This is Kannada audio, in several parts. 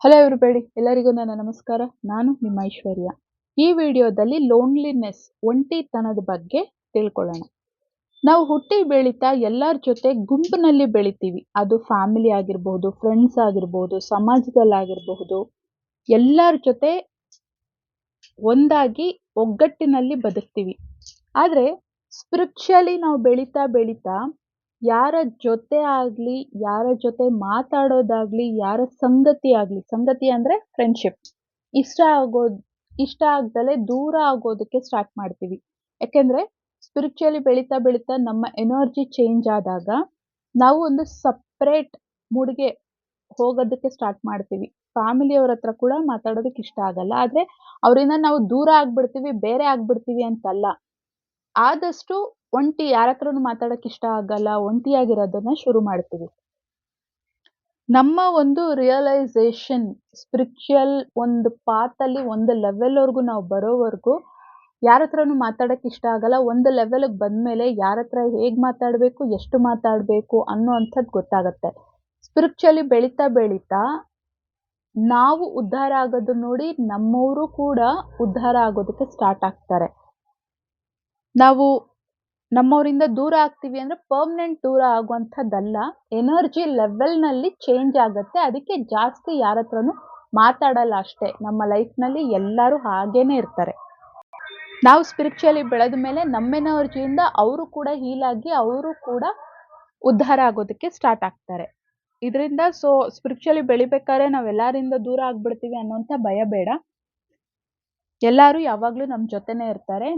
ಹಲೋ ಎವ್ರಿಬಡಿ, ಎಲ್ಲರಿಗೂ ನನ್ನ ನಮಸ್ಕಾರ. ನಾನು ನಿಮ್ಮ ಐಶ್ವರ್ಯ. ಈ ವಿಡಿಯೋದಲ್ಲಿ ಲೋನ್ಲಿನೆಸ್, ಒಂಟಿತನದ ಬಗ್ಗೆ ತಿಳ್ಕೊಳ್ಳೋಣ. ನಾವು ಹುಟ್ಟಿ ಬೆಳೀತಾ ಎಲ್ಲರ ಜೊತೆ ಗುಂಪಿನಲ್ಲಿ ಬೆಳಿತೀವಿ. ಅದು ಫ್ಯಾಮಿಲಿ ಆಗಿರ್ಬಹುದು, ಫ್ರೆಂಡ್ಸ್ ಆಗಿರ್ಬಹುದು, ಸಮಾಜದಲ್ಲಾಗಿರಬಹುದು. ಎಲ್ಲರ ಜೊತೆ ಒಂದಾಗಿ ಒಗ್ಗಟ್ಟಿನಲ್ಲಿ ಬದುಕ್ತೀವಿ. ಆದರೆ ಸ್ಪಿರಿಚುವಲಿ ನಾವು ಬೆಳೀತಾ ಬೆಳೀತಾ ಯಾರ ಜೊತೆ ಆಗಲಿ, ಯಾರ ಜೊತೆ ಮಾತಾಡೋದಾಗ್ಲಿ, ಯಾರ ಸಂಗತಿ ಅಂದರೆ ಫ್ರೆಂಡ್ಶಿಪ್, ಇಷ್ಟ ಆಗ್ದಲೇ ದೂರ ಆಗೋದಕ್ಕೆ ಸ್ಟಾರ್ಟ್ ಮಾಡ್ತೀವಿ. ಯಾಕೆಂದರೆ ಸ್ಪಿರಿಚುವಲಿ ಬೆಳೀತಾ ಬೆಳೀತಾ ನಮ್ಮ ಎನರ್ಜಿ ಚೇಂಜ್ ಆದಾಗ ನಾವು ಒಂದು ಸಪ್ರೇಟ್ ಮೂಡ್ಗೆ ಹೋಗೋದಕ್ಕೆ ಸ್ಟಾರ್ಟ್ ಮಾಡ್ತೀವಿ. ಫ್ಯಾಮಿಲಿಯವ್ರ ಹತ್ರ ಕೂಡ ಮಾತಾಡೋದಕ್ಕೆ ಇಷ್ಟ ಆಗಲ್ಲ. ಆದರೆ ಅವರಿಂದ ನಾವು ದೂರ ಆಗ್ಬಿಡ್ತೀವಿ, ಬೇರೆ ಆಗ್ಬಿಡ್ತೀವಿ ಅಂತಲ್ಲ. ಆದಷ್ಟು ಯಾರ ಹತ್ರನೂ ಮಾತಾಡೋಕ್ಕೆ ಇಷ್ಟ ಆಗಲ್ಲ, ಒಂಟಿಯಾಗಿರೋದನ್ನ ಶುರು ಮಾಡ್ತೀವಿ. ನಮ್ಮ ಒಂದು ರಿಯಲೈಸೇಷನ್ ಸ್ಪಿರಿಚುವಲ್ ಒಂದು ಪಾತಲ್ಲಿ ಒಂದು ಲೆವೆಲ್ವರೆಗೂ ನಾವು ಬರೋವರೆಗೂ ಯಾರ ಹತ್ರನೂ ಮಾತಾಡೋಕ್ಕೆ ಇಷ್ಟ ಆಗಲ್ಲ. ಒಂದು ಲೆವೆಲ್ಗೆ ಬಂದಮೇಲೆ ಯಾರ ಹತ್ರ ಹೇಗೆ ಮಾತಾಡಬೇಕು, ಎಷ್ಟು ಮಾತಾಡಬೇಕು ಅನ್ನೋ ಅಂಥದ್ದು ಗೊತ್ತಾಗತ್ತೆ. ಸ್ಪಿರಿಚುವಲಿ ಬೆಳೀತಾ ಬೆಳೀತಾ ನಾವು ಉದ್ಧಾರ ಆಗೋದನ್ನ ನೋಡಿ ನಮ್ಮವರು ಕೂಡ ಉದ್ಧಾರ ಆಗೋದಕ್ಕೆ ಸ್ಟಾರ್ಟ್ ಆಗ್ತಾರೆ. ನಾವು ನಮ್ಮವರಿಂದ ದೂರ ಆಗ್ತೀವಿ ಅಂದರೆ ಪರ್ಮನೆಂಟ್ ದೂರ ಆಗುವಂಥದ್ದಲ್ಲ, ಎನರ್ಜಿ ಲೆವೆಲ್ನಲ್ಲಿ ಚೇಂಜ್ ಆಗುತ್ತೆ. ಅದಕ್ಕೆ ಜಾಸ್ತಿ ಯಾರ ಹತ್ರನೂ ಮಾತಾಡಲ್ಲ ಅಷ್ಟೇ. ನಮ್ಮ ಲೈಫ್ನಲ್ಲಿ ಎಲ್ಲರೂ ಹಾಗೇನೆ ಇರ್ತಾರೆ. ನಾವು ಸ್ಪಿರಿಚುವಲಿ ಬೆಳೆದ ಮೇಲೆ ನಮ್ಮ ಎನರ್ಜಿಯಿಂದ ಅವರು ಕೂಡ ಹೀಲ್ ಆಗಿ ಅವರು ಕೂಡ ಉದ್ಧಾರ ಆಗೋದಕ್ಕೆ ಸ್ಟಾರ್ಟ್ ಆಗ್ತಾರೆ. ಇದರಿಂದ ಸ್ಪಿರಿಚುವಲಿ ಬೆಳಿಬೇಕಾದ್ರೆ ನಾವು ಎಲ್ಲರಿಂದ ದೂರ ಆಗ್ಬಿಡ್ತೀವಿ ಅನ್ನೋಂಥ ಭಯ ಬೇಡ. ಎಲ್ಲರೂ ಯಾವಾಗಲೂ ನಮ್ಮ ಜೊತೆನೇ ಇರ್ತಾರೆ.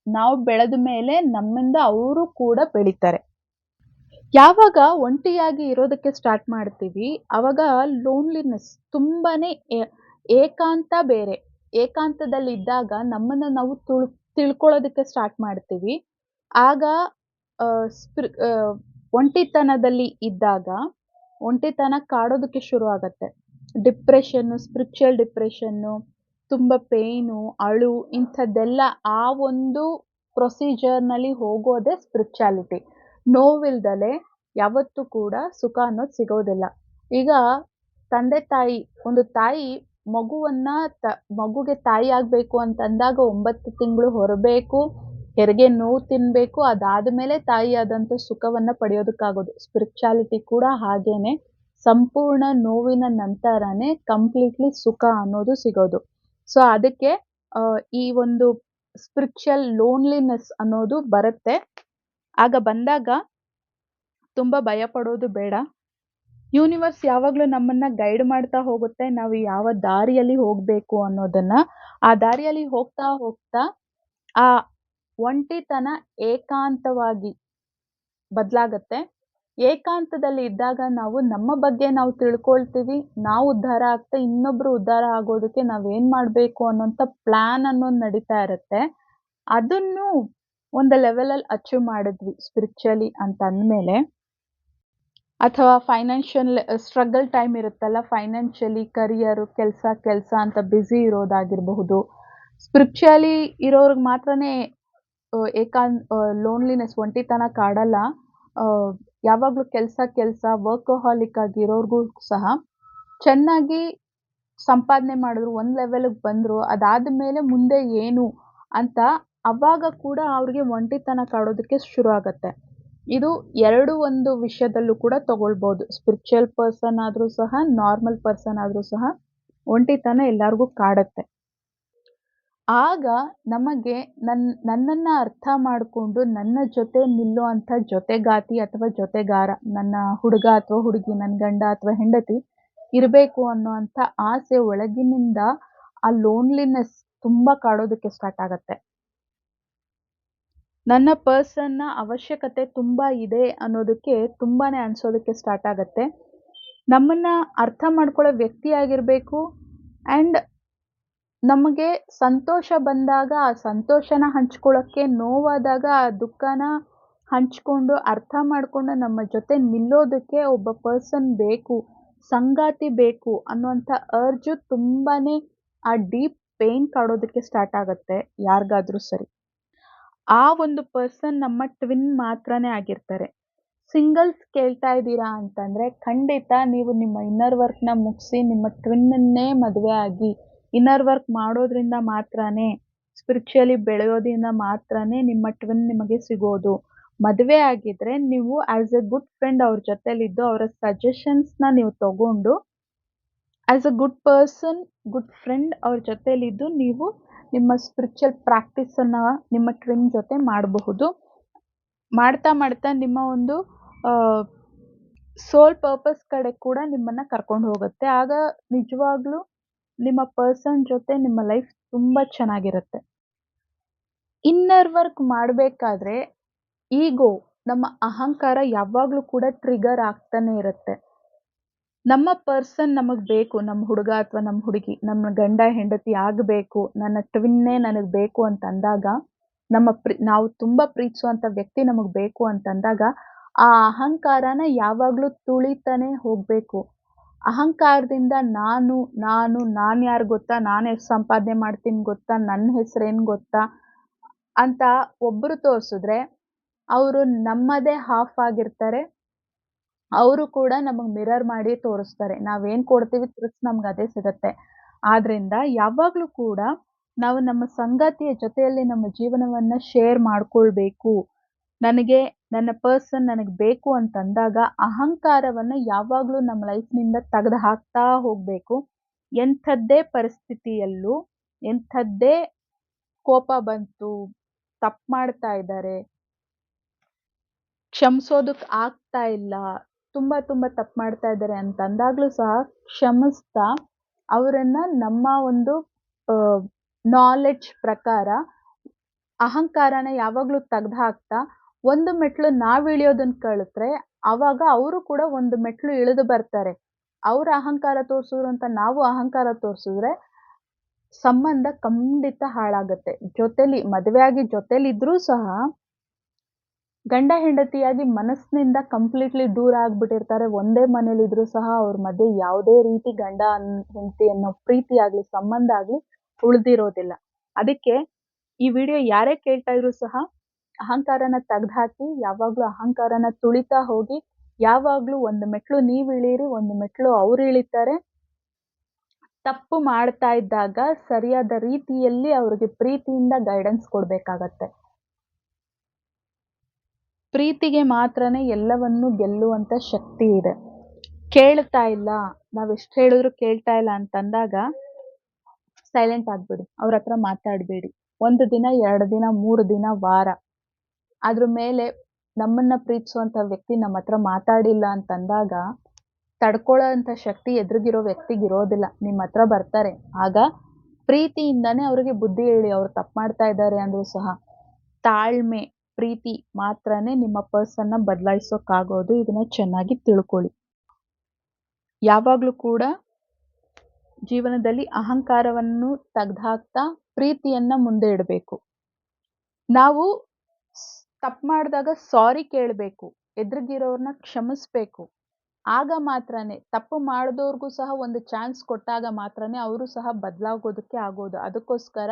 ನಾವು ಬೆಳೆದ ಮೇಲೆ ನಮ್ಮಿಂದ ಅವರು ಕೂಡ ಬೆಳೀತಾರೆ. ಯಾವಾಗ ಒಂಟಿಯಾಗಿ ಇರೋದಕ್ಕೆ ಸ್ಟಾರ್ಟ್ ಮಾಡ್ತೀವಿ ಆವಾಗ ಲೋನ್ಲಿನೆಸ್ ತುಂಬಾನೇ ಏಕಾಂತ ಬೇರೆ. ಏಕಾಂತದಲ್ಲಿ ಇದ್ದಾಗ ನಮ್ಮನ್ನ ನಾವು ತಿಳ್ಕೊಳ್ಳೋದಕ್ಕೆ ಸ್ಟಾರ್ಟ್ ಮಾಡ್ತೀವಿ. ಆಗ ಒಂಟಿತನದಲ್ಲಿ ಇದ್ದಾಗ ಒಂಟಿತನ ಕಾಡೋದಕ್ಕೆ ಶುರು ಆಗತ್ತೆ. ಡಿಪ್ರೆಷನ್ನು, ಸ್ಪಿರಿಚುವಲ್ ಡಿಪ್ರೆಷನ್ನು, ತುಂಬ ಪೇಯ್ನು, ಅಳು ಇಂಥದ್ದೆಲ್ಲ ಆ ಒಂದು ಪ್ರೊಸೀಜರ್ನಲ್ಲಿ ಹೋಗೋದೇ ಸ್ಪಿರಿಚುಯಾಲಿಟಿ. ನೋವಿಲ್ದಲೆ ಯಾವತ್ತೂ ಕೂಡ ಸುಖ ಅನ್ನೋದು ಸಿಗೋದಿಲ್ಲ. ಈಗ ತಂದೆ ತಾಯಿ, ಒಂದು ತಾಯಿ ಮಗುಗೆ ತಾಯಿ ಆಗಬೇಕು ಅಂತಂದಾಗ 9 ತಿಂಗಳು ಹೊರಬೇಕು, ಹೆರಿಗೆ ನೋವು ತಿನ್ನಬೇಕು, ಅದಾದಮೇಲೆ ತಾಯಿಯಾದಂಥ ಸುಖವನ್ನು ಪಡೆಯೋದಕ್ಕಾಗೋದು. ಸ್ಪಿರಿಚುಯಾಲಿಟಿ ಕೂಡ ಹಾಗೇನೆ, ಸಂಪೂರ್ಣ ನೋವಿನ ನಂತರನೇ ಕಂಪ್ಲೀಟ್ಲಿ ಸುಖ ಅನ್ನೋದು ಸಿಗೋದು. ಸೊ ಅದಕ್ಕೆ ಈ ಒಂದು ಸ್ಪಿರಿಚುವಲ್ ಲೋನ್ಲಿನೆಸ್ ಅನ್ನೋದು ಬರುತ್ತೆ. ಆಗ ಬಂದಾಗ ತುಂಬ ಭಯ ಪಡೋದು ಬೇಡ. ಯೂನಿವರ್ಸ್ ಯಾವಾಗಲೂ ನಮ್ಮನ್ನ ಗೈಡ್ ಮಾಡ್ತಾ ಹೋಗುತ್ತೆ, ನಾವು ಯಾವ ದಾರಿಯಲ್ಲಿ ಹೋಗಬೇಕು ಅನ್ನೋದನ್ನ. ಆ ದಾರಿಯಲ್ಲಿ ಹೋಗ್ತಾ ಹೋಗ್ತಾ ಆ ಒಂಟಿತನ ಏಕಾಂತವಾಗಿ ಬದಲಾಗತ್ತೆ. ಏಕಾಂತದಲ್ಲಿ ಇದ್ದಾಗ ನಾವು ನಮ್ಮ ಬಗ್ಗೆ ನಾವು ತಿಳ್ಕೊಳ್ತೀವಿ, ನಾವು ಉದ್ಧಾರ ಆಗ್ತಾ ಇನ್ನೊಬ್ರು ಉದ್ಧಾರ ಆಗೋದಕ್ಕೆ ನಾವೇನ್ ಮಾಡಬೇಕು ಅನ್ನೋಂಥ ಪ್ಲಾನ್ ಅನ್ನೋದು ನಡೀತಾ ಇರುತ್ತೆ. ಅದನ್ನು ಒಂದು ಲೆವೆಲಲ್ಲಿ ಅಚೀವ್ ಮಾಡಿದ್ವಿ ಸ್ಪಿರಿಚುವಲಿ ಅಂತ ಅಂದಮೇಲೆ, ಅಥವಾ ಫೈನಾನ್ಷಿಯಲ್ ಸ್ಟ್ರಗಲ್ ಟೈಮ್ ಇರುತ್ತಲ್ಲ, ಫೈನಾನ್ಷಿಯಲಿ ಕರಿಯರು, ಕೆಲಸ ಅಂತ ಬ್ಯುಸಿ ಇರೋದಾಗಿರಬಹುದು. ಸ್ಪಿರಿಚುವಲಿ ಇರೋರ್ಗೆ ಮಾತ್ರನೇ ಲೋನ್ಲಿನೆಸ್, ಒಂಟಿತನ ಕಾಡಲ್ಲ. ಯಾವಾಗಲೂ ಕೆಲಸ ವರ್ಕಹಾಲಿಕ್ ಆಗಿರೋರ್ಗೂ ಸಹ ಚೆನ್ನಾಗಿ ಸಂಪಾದನೆ ಮಾಡಿದ್ರು, ಒಂದು ಲೆವೆಲ್ಗೆ ಬಂದರು, ಅದಾದಮೇಲೆ ಮುಂದೆ ಏನು ಅಂತ ಅವಾಗ ಕೂಡ ಅವ್ರಿಗೆ ಒಂಟಿತನ ಕಾಡೋದಕ್ಕೆ ಶುರು ಆಗತ್ತೆ. ಇದು ಒಂದು ವಿಷಯದಲ್ಲೂ ಕೂಡ ತಗೊಳ್ಬೋದು. ಸ್ಪಿರಿಚುವಲ್ ಪರ್ಸನ್ ಆದರೂ ಸಹ, ನಾರ್ಮಲ್ ಪರ್ಸನ್ ಆದರೂ ಸಹ ಒಂಟಿತನ ಎಲ್ಲರಿಗೂ ಕಾಡತ್ತೆ. ಆಗ ನಮಗೆ ನನ್ನನ್ನು ಅರ್ಥ ಮಾಡಿಕೊಂಡು ನನ್ನ ಜೊತೆ ನಿಲ್ಲುವಂಥ ಜೊತೆಗಾತಿ ಅಥವಾ ಜೊತೆಗಾರ, ನನ್ನ ಹುಡುಗ ಅಥವಾ ಹುಡುಗಿ, ನನ್ನ ಗಂಡ ಅಥವಾ ಹೆಂಡತಿ ಇರಬೇಕು ಅನ್ನೋವಂಥ ಆಸೆ ಒಳಗಿನಿಂದ ಆ ಲೋನ್ಲಿನೆಸ್ ತುಂಬ ಕಾಡೋದಕ್ಕೆ ಸ್ಟಾರ್ಟ್ ಆಗತ್ತೆ. ನನ್ನ ಪರ್ಸನ್ನ ಅವಶ್ಯಕತೆ ತುಂಬ ಇದೆ ಅನ್ನೋದಕ್ಕೆ ತುಂಬಾನೇ ಅನಿಸೋದಕ್ಕೆ ಸ್ಟಾರ್ಟ್ ಆಗತ್ತೆ. ನಮ್ಮನ್ನ ಅರ್ಥ ಮಾಡ್ಕೊಳ್ಳೋ ವ್ಯಕ್ತಿ ಆಗಿರಬೇಕು. ಆ್ಯಂಡ್ ನಮಗೆ ಸಂತೋಷ ಬಂದಾಗ ಆ ಸಂತೋಷನ ಹಂಚ್ಕೊಳ್ಳೋಕ್ಕೆ, ನೋವಾದಾಗ ಆ ದುಃಖನ ಹಂಚ್ಕೊಂಡು ಅರ್ಥ ಮಾಡಿಕೊಂಡು ನಮ್ಮ ಜೊತೆ ನಿಲ್ಲೋದಕ್ಕೆ ಒಬ್ಬ ಪರ್ಸನ್ ಬೇಕು, ಸಂಗಾತಿ ಬೇಕು ಅನ್ನುವಂಥ ಅರ್ಜು ತುಂಬಾನೇ ಆ ಡೀಪ್ ಪೇಯ್ನ್ ಕಾಡೋದಕ್ಕೆ ಸ್ಟಾರ್ಟ್ ಆಗುತ್ತೆ ಯಾರಿಗಾದ್ರೂ ಸರಿ. ಆ ಒಂದು ಪರ್ಸನ್ ನಮ್ಮ ಟ್ವಿನ್ ಮಾತ್ರನೇ ಆಗಿರ್ತಾರೆ. ಸಿಂಗಲ್ಸ್ ಕೇಳ್ತಾ ಇದ್ದೀರಾ ಅಂತಂದ್ರೆ ಖಂಡಿತ ನೀವು ನಿಮ್ಮ ಇನ್ನರ್ ವರ್ಕ್‌ನ ಮುಗಿಸಿ ನಿಮ್ಮ ಟ್ವಿನ್ನನ್ನೇ ಮದುವೆ ಆಗಿ. ಇನ್ನರ್ ವರ್ಕ್ ಮಾಡೋದ್ರಿಂದ ಮಾತ್ರನೇ, ಸ್ಪಿರಿಚುಯಲಿ ಬೆಳೆಯೋದ್ರಿಂದ ಮಾತ್ರನೇ ನಿಮ್ಮ ಟ್ವಿನ್ ನಿಮಗೆ ಸಿಗೋದು. ಮದುವೆ ಆಗಿದ್ರೆ ನೀವು ಆಸ್ ಎ ಗುಡ್ ಫ್ರೆಂಡ್ ಅವ್ರ ಜೊತೆಲಿದ್ದು ಅವರ ಸಜೆಷನ್ಸ್‌ನ ನೀವು ತಗೊಂಡು as A good person, good friend ಅವ್ರ ಜೊತೆಲಿದ್ದು ನೀವು ನಿಮ್ಮ ಸ್ಪಿರಿಚುವಲ್ ಪ್ರಾಕ್ಟೀಸನ್ನ ನಿಮ್ಮ ಟ್ವಿನ್ ಜೊತೆ ಮಾಡಬಹುದು. ಮಾಡ್ತಾ ಮಾಡ್ತಾ ನಿಮ್ಮ ಒಂದು ಸೋಲ್ ಪರ್ಪಸ್ ಕಡೆ ಕೂಡ ನಿಮ್ಮನ್ನ ಕರ್ಕೊಂಡು ಹೋಗುತ್ತೆ. ಆಗ ನಿಜವಾಗ್ಲೂ ನಿಮ್ಮ ಪರ್ಸನ್ ಜೊತೆ ನಿಮ್ಮ ಲೈಫ್ ತುಂಬಾ ಚೆನ್ನಾಗಿರುತ್ತೆ. ಇನ್ನರ್ ವರ್ಕ್ ಮಾಡಬೇಕಾದ್ರೆ ಈಗೋ, ನಮ್ಮ ಅಹಂಕಾರ ಯಾವಾಗ್ಲೂ ಕೂಡ ಟ್ರಿಗರ್ ಆಗ್ತಾನೆ ಇರುತ್ತೆ. ನಮ್ಮ ಪರ್ಸನ್ ನಮಗ್ ಬೇಕು, ನಮ್ಮ ಹುಡುಗ ಅಥವಾ ನಮ್ಮ ಹುಡುಗಿ, ನಮ್ಮ ಗಂಡ ಹೆಂಡತಿ ಆಗಬೇಕು, ನನ್ನ ಟ್ವಿನ್ನೇ ನನಗ್ ಬೇಕು ಅಂತಂದಾಗ, ನಾವು ತುಂಬಾ ಪ್ರೀತಿಸುವಂತ ವ್ಯಕ್ತಿ ನಮಗ್ ಬೇಕು ಅಂತಂದಾಗ, ಆ ಅಹಂಕಾರನ ಯಾವಾಗ್ಲೂ ತುಳಿತಾನೆ ಹೋಗ್ಬೇಕು. ಅಹಂಕಾರದಿಂದ ನಾನ್ ಯಾರು ಗೊತ್ತಾ? ನಾನ್ ಎಷ್ಟ್ ಸಂಪಾದನೆ ಮಾಡ್ತೀನಿ ಗೊತ್ತಾ? ನನ್ನ ಹೆಸರೇನ್ ಗೊತ್ತಾ? ಅಂತ ಒಬ್ರು ತೋರ್ಸಿದ್ರೆ, ಅವರು ನಮ್ಮದೇ ಹಾಫ್ ಆಗಿರ್ತಾರೆ. ಅವರು ಕೂಡ ನಮಗ್ ಮಿರರ್ ಮಾಡಿ ತೋರಿಸ್ತಾರೆ. ನಾವೇನ್ ಕೊಡ್ತೀವಿ ತಿರ್ಚ್ ನಮ್ಗ್ ಅದೇ ಸಿಗತ್ತೆ. ಆದ್ರಿಂದ ಯಾವಾಗ್ಲೂ ಕೂಡ ನಾವು ನಮ್ಮ ಸಂಗಾತಿಯ ಜೊತೆಯಲ್ಲಿ ನಮ್ಮ ಜೀವನವನ್ನ ಶೇರ್ ಮಾಡ್ಕೊಳ್ಬೇಕು. ನನ್ನ ಪರ್ಸನ್ ನನಗ್ ಬೇಕು ಅಂತಂದಾಗ ಅಹಂಕಾರವನ್ನ ಯಾವಾಗ್ಲೂ ನಮ್ಮ ಲೈಫ್‌ನಿಂದ ತೆಗೆದು ಹಾಕ್ತಾ ಹೋಗ್ಬೇಕು. ಎಂಥದ್ದೇ ಪರಿಸ್ಥಿತಿಯಲ್ಲೂ, ಎಂಥದ್ದೇ ಕೋಪ ಬಂತು, ತಪ್ಪು ಮಾಡ್ತಾ ಇದ್ದಾರೆ, ಕ್ಷಮಿಸೋದಕ್ ಆಗ್ತಾ ಇಲ್ಲ, ತುಂಬಾ ತಪ್ಪು ಮಾಡ್ತಾ ಇದ್ದಾರೆ ಅಂತಂದಾಗ್ಲೂ ಸಹ ಕ್ಷಮಿಸ್ತಾ ಅವರನ್ನ ನಮ್ಮ ಒಂದು ನಾಲೆಡ್ಜ್ ಪ್ರಕಾರ ಅಹಂಕಾರನ ಯಾವಾಗ್ಲೂ ತೆಗ್ದು ಹಾಕ್ತಾ, ಒಂದು ಮೆಟ್ಲು ನಾವ್ ಇಳಿಯೋದನ್ನ ಕಲಿತ್ರೆ ಆವಾಗ ಅವರು ಕೂಡ ಒಂದು ಮೆಟ್ಲು ಇಳಿದು ಬರ್ತಾರೆ. ಅವ್ರ ಅಹಂಕಾರ ತೋರ್ಸಿದ್ರು ಅಂತ ನಾವು ಅಹಂಕಾರ ತೋರ್ಸಿದ್ರೆ ಸಂಬಂಧ ಖಂಡಿತ ಹಾಳಾಗತ್ತೆ. ಮದುವೆ ಆಗಿ ಜೊತೆಲಿದ್ರೂ ಸಹ ಗಂಡ ಹೆಂಡತಿಯಾಗಿ ಮನಸ್ಸಿನಿಂದ ಕಂಪ್ಲೀಟ್ಲಿ ದೂರ ಆಗ್ಬಿಟ್ಟಿರ್ತಾರೆ. ಒಂದೇ ಮನೇಲಿದ್ರೂ ಸಹ ಅವ್ರ ಮಧ್ಯೆ ಯಾವುದೇ ರೀತಿ ಹೆಂಡತಿ ಅನ್ನೋ ಪ್ರೀತಿ ಆಗ್ಲಿ, ಸಂಬಂಧ ಆಗ್ಲಿ ಉಳ್ದಿರೋದಿಲ್ಲ. ಅದಕ್ಕೆ ಈ ವಿಡಿಯೋ ಯಾರೇ ಕೇಳ್ತಾ ಇದ್ರು ಸಹ ಅಹಂಕಾರನ ತೆಗ್ದ್ಹಾಕಿ, ಯಾವಾಗ್ಲೂ ಅಹಂಕಾರನ ತುಳಿತಾ ಹೋಗಿ, ಯಾವಾಗ್ಲೂ ಒಂದು ಮೆಟ್ಲು ನೀವ್ ಇಳೀರಿ, ಒಂದು ಮೆಟ್ಲು ಅವ್ರು ಇಳಿತಾರೆ. ತಪ್ಪು ಮಾಡ್ತಾ ಇದ್ದಾಗ ಸರಿಯಾದ ರೀತಿಯಲ್ಲಿ ಅವ್ರಿಗೆ ಪ್ರೀತಿಯಿಂದ ಗೈಡೆನ್ಸ್ ಕೊಡ್ಬೇಕಾಗತ್ತೆ. ಪ್ರೀತಿಗೆ ಮಾತ್ರನೇ ಎಲ್ಲವನ್ನೂ ಗೆಲ್ಲುವಂತ ಶಕ್ತಿ ಇದೆ. ಕೇಳ್ತಾ ಇಲ್ಲ, ನಾವೆಷ್ಟ್ ಹೇಳಿದ್ರು ಕೇಳ್ತಾ ಇಲ್ಲ ಅಂತಂದಾಗ ಸೈಲೆಂಟ್ ಆಗ್ಬಿಡಿ. ಅವ್ರತ್ರ ಮಾತಾಡ್ಬೇಡಿ. 1 ದಿನ, 2 ದಿನ, 3 ದಿನ, ವಾರ. ಅದ್ರ ಮೇಲೆ ನಮ್ಮನ್ನ ಪ್ರೀತಿಸುವಂತ ವ್ಯಕ್ತಿ ನಮ್ಮತ್ರ ಮಾತಾಡಿಲ್ಲ ಅಂತಂದಾಗ ತಡ್ಕೊಳ್ಳೋಂಥ ಶಕ್ತಿ ಎದುರಿಗಿರೋ ವ್ಯಕ್ತಿಗಿರೋದಿಲ್ಲ. ನಿಮ್ಮತ್ರ ಬರ್ತಾರೆ. ಆಗ ಪ್ರೀತಿಯಿಂದಾನೇ ಅವ್ರಿಗೆ ಬುದ್ಧಿ ಹೇಳಿ. ಅವ್ರು ತಪ್ಪು ಮಾಡ್ತಾ ಇದ್ದಾರೆ ಅಂದ್ರೂ ಸಹ. ತಾಳ್ಮೆ, ಪ್ರೀತಿ ಮಾತ್ರನೇ ನಿಮ್ಮ ಪರ್ಸನ್‌ನ ಬದಲಾಯಿಸೋಕ್ಕಾಗೋದು. ಇದನ್ನ ಚೆನ್ನಾಗಿ ತಿಳ್ಕೊಳ್ಳಿ. ಯಾವಾಗ್ಲೂ ಕೂಡ ಜೀವನದಲ್ಲಿ ಅಹಂಕಾರವನ್ನು ತೆಗ್ದ್ಹಾಕ್ತಾ ಪ್ರೀತಿಯನ್ನ ಮುಂದೆ ಇಡ್ಬೇಕು. ನಾವು ತಪ್ಪು ಮಾಡ್ದಾಗ ಸಾರಿ ಕೇಳ್ಬೇಕು. ಎದುರಿಗಿರೋರ್ನ ಕ್ಷಮಿಸ್ಬೇಕು. ಆಗ ಮಾತ್ರನೇ ತಪ್ಪು ಮಾಡ್ದೋರ್ಗೂ ಸಹ ಒಂದು ಚಾನ್ಸ್ ಕೊಟ್ಟಾಗ ಮಾತ್ರನೇ ಅವರು ಸಹ ಬದಲಾಗೋದಕ್ಕೆ ಆಗೋದು. ಅದಕ್ಕೋಸ್ಕರ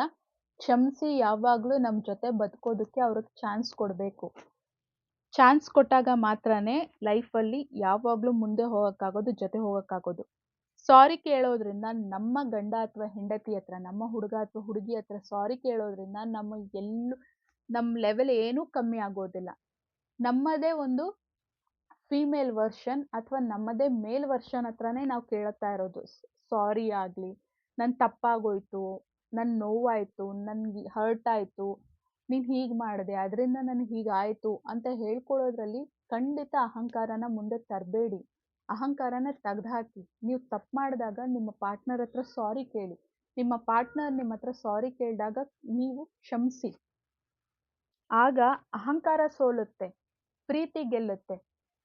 ಕ್ಷಮಿಸಿ ಯಾವಾಗ್ಲೂ ನಮ್ ಜೊತೆ ಬದುಕೋದಕ್ಕೆ ಅವ್ರಿಗೆ ಚಾನ್ಸ್ ಕೊಡ್ಬೇಕು. ಚಾನ್ಸ್ ಕೊಟ್ಟಾಗ ಮಾತ್ರನೇ ಲೈಫಲ್ಲಿ ಯಾವಾಗ್ಲೂ ಮುಂದೆ ಹೋಗಕ್ಕಾಗೋದು, ಜೊತೆ ಹೋಗಕ್ಕಾಗೋದು. ಸಾರಿ ಕೇಳೋದ್ರಿಂದ ನಮ್ಮ ಗಂಡ ಅಥವಾ ಹೆಂಡತಿ ಹತ್ರ, ನಮ್ಮ ಹುಡುಗ ಅಥವಾ ಹುಡುಗಿ ಹತ್ರ ಸಾರಿ ಕೇಳೋದ್ರಿಂದ ನಮ್ ಲೆವೆಲ್ ಏನೂ ಕಮ್ಮಿ ಆಗೋದಿಲ್ಲ. ನಮ್ಮದೇ ಒಂದು ಫೀಮೇಲ್ ವರ್ಷನ್ ಅಥವಾ ನಮ್ಮದೇ ಮೇಲ್ ವರ್ಷನ್ ಹತ್ರನೇ ನಾವು ಕೇಳ್ತಾ ಇರೋದು. ಸಾರಿ ಆಗ್ಲಿ, ನನ್ ತಪ್ಪಾಗೋಯ್ತು, ನನ್ ನೋವಾಯ್ತು, ನನ್ಗೆ ಹರ್ಟ್ ಆಯ್ತು, ನೀನ್ ಹೀಗ್ ಮಾಡ್ದೆ, ಅದ್ರಿಂದ ನನ್ಗ್ ಹೀಗಾಯ್ತು ಅಂತ ಹೇಳ್ಕೊಳ್ಳೋದ್ರಲ್ಲಿ ಖಂಡಿತ ಅಹಂಕಾರನ ಮುಂದೆ ತರಬೇಡಿ. ಅಹಂಕಾರನ ತೆಗ್ದ್ಹಾಕಿ. ನೀವು ತಪ್ಪು ಮಾಡಿದಾಗ ನಿಮ್ಮ ಪಾರ್ಟ್ನರ್ ಹತ್ರ ಸಾರಿ ಕೇಳಿ. ನಿಮ್ಮ ಪಾರ್ಟ್ನರ್ ನಿಮ್ಮ ಹತ್ರ ಸಾರಿ ಕೇಳಿದಾಗ ನೀವು ಕ್ಷಮಿಸಿ. ಆಗ ಅಹಂಕಾರ ಸೋಲುತ್ತೆ, ಪ್ರೀತಿ ಗೆಲ್ಲುತ್ತೆ.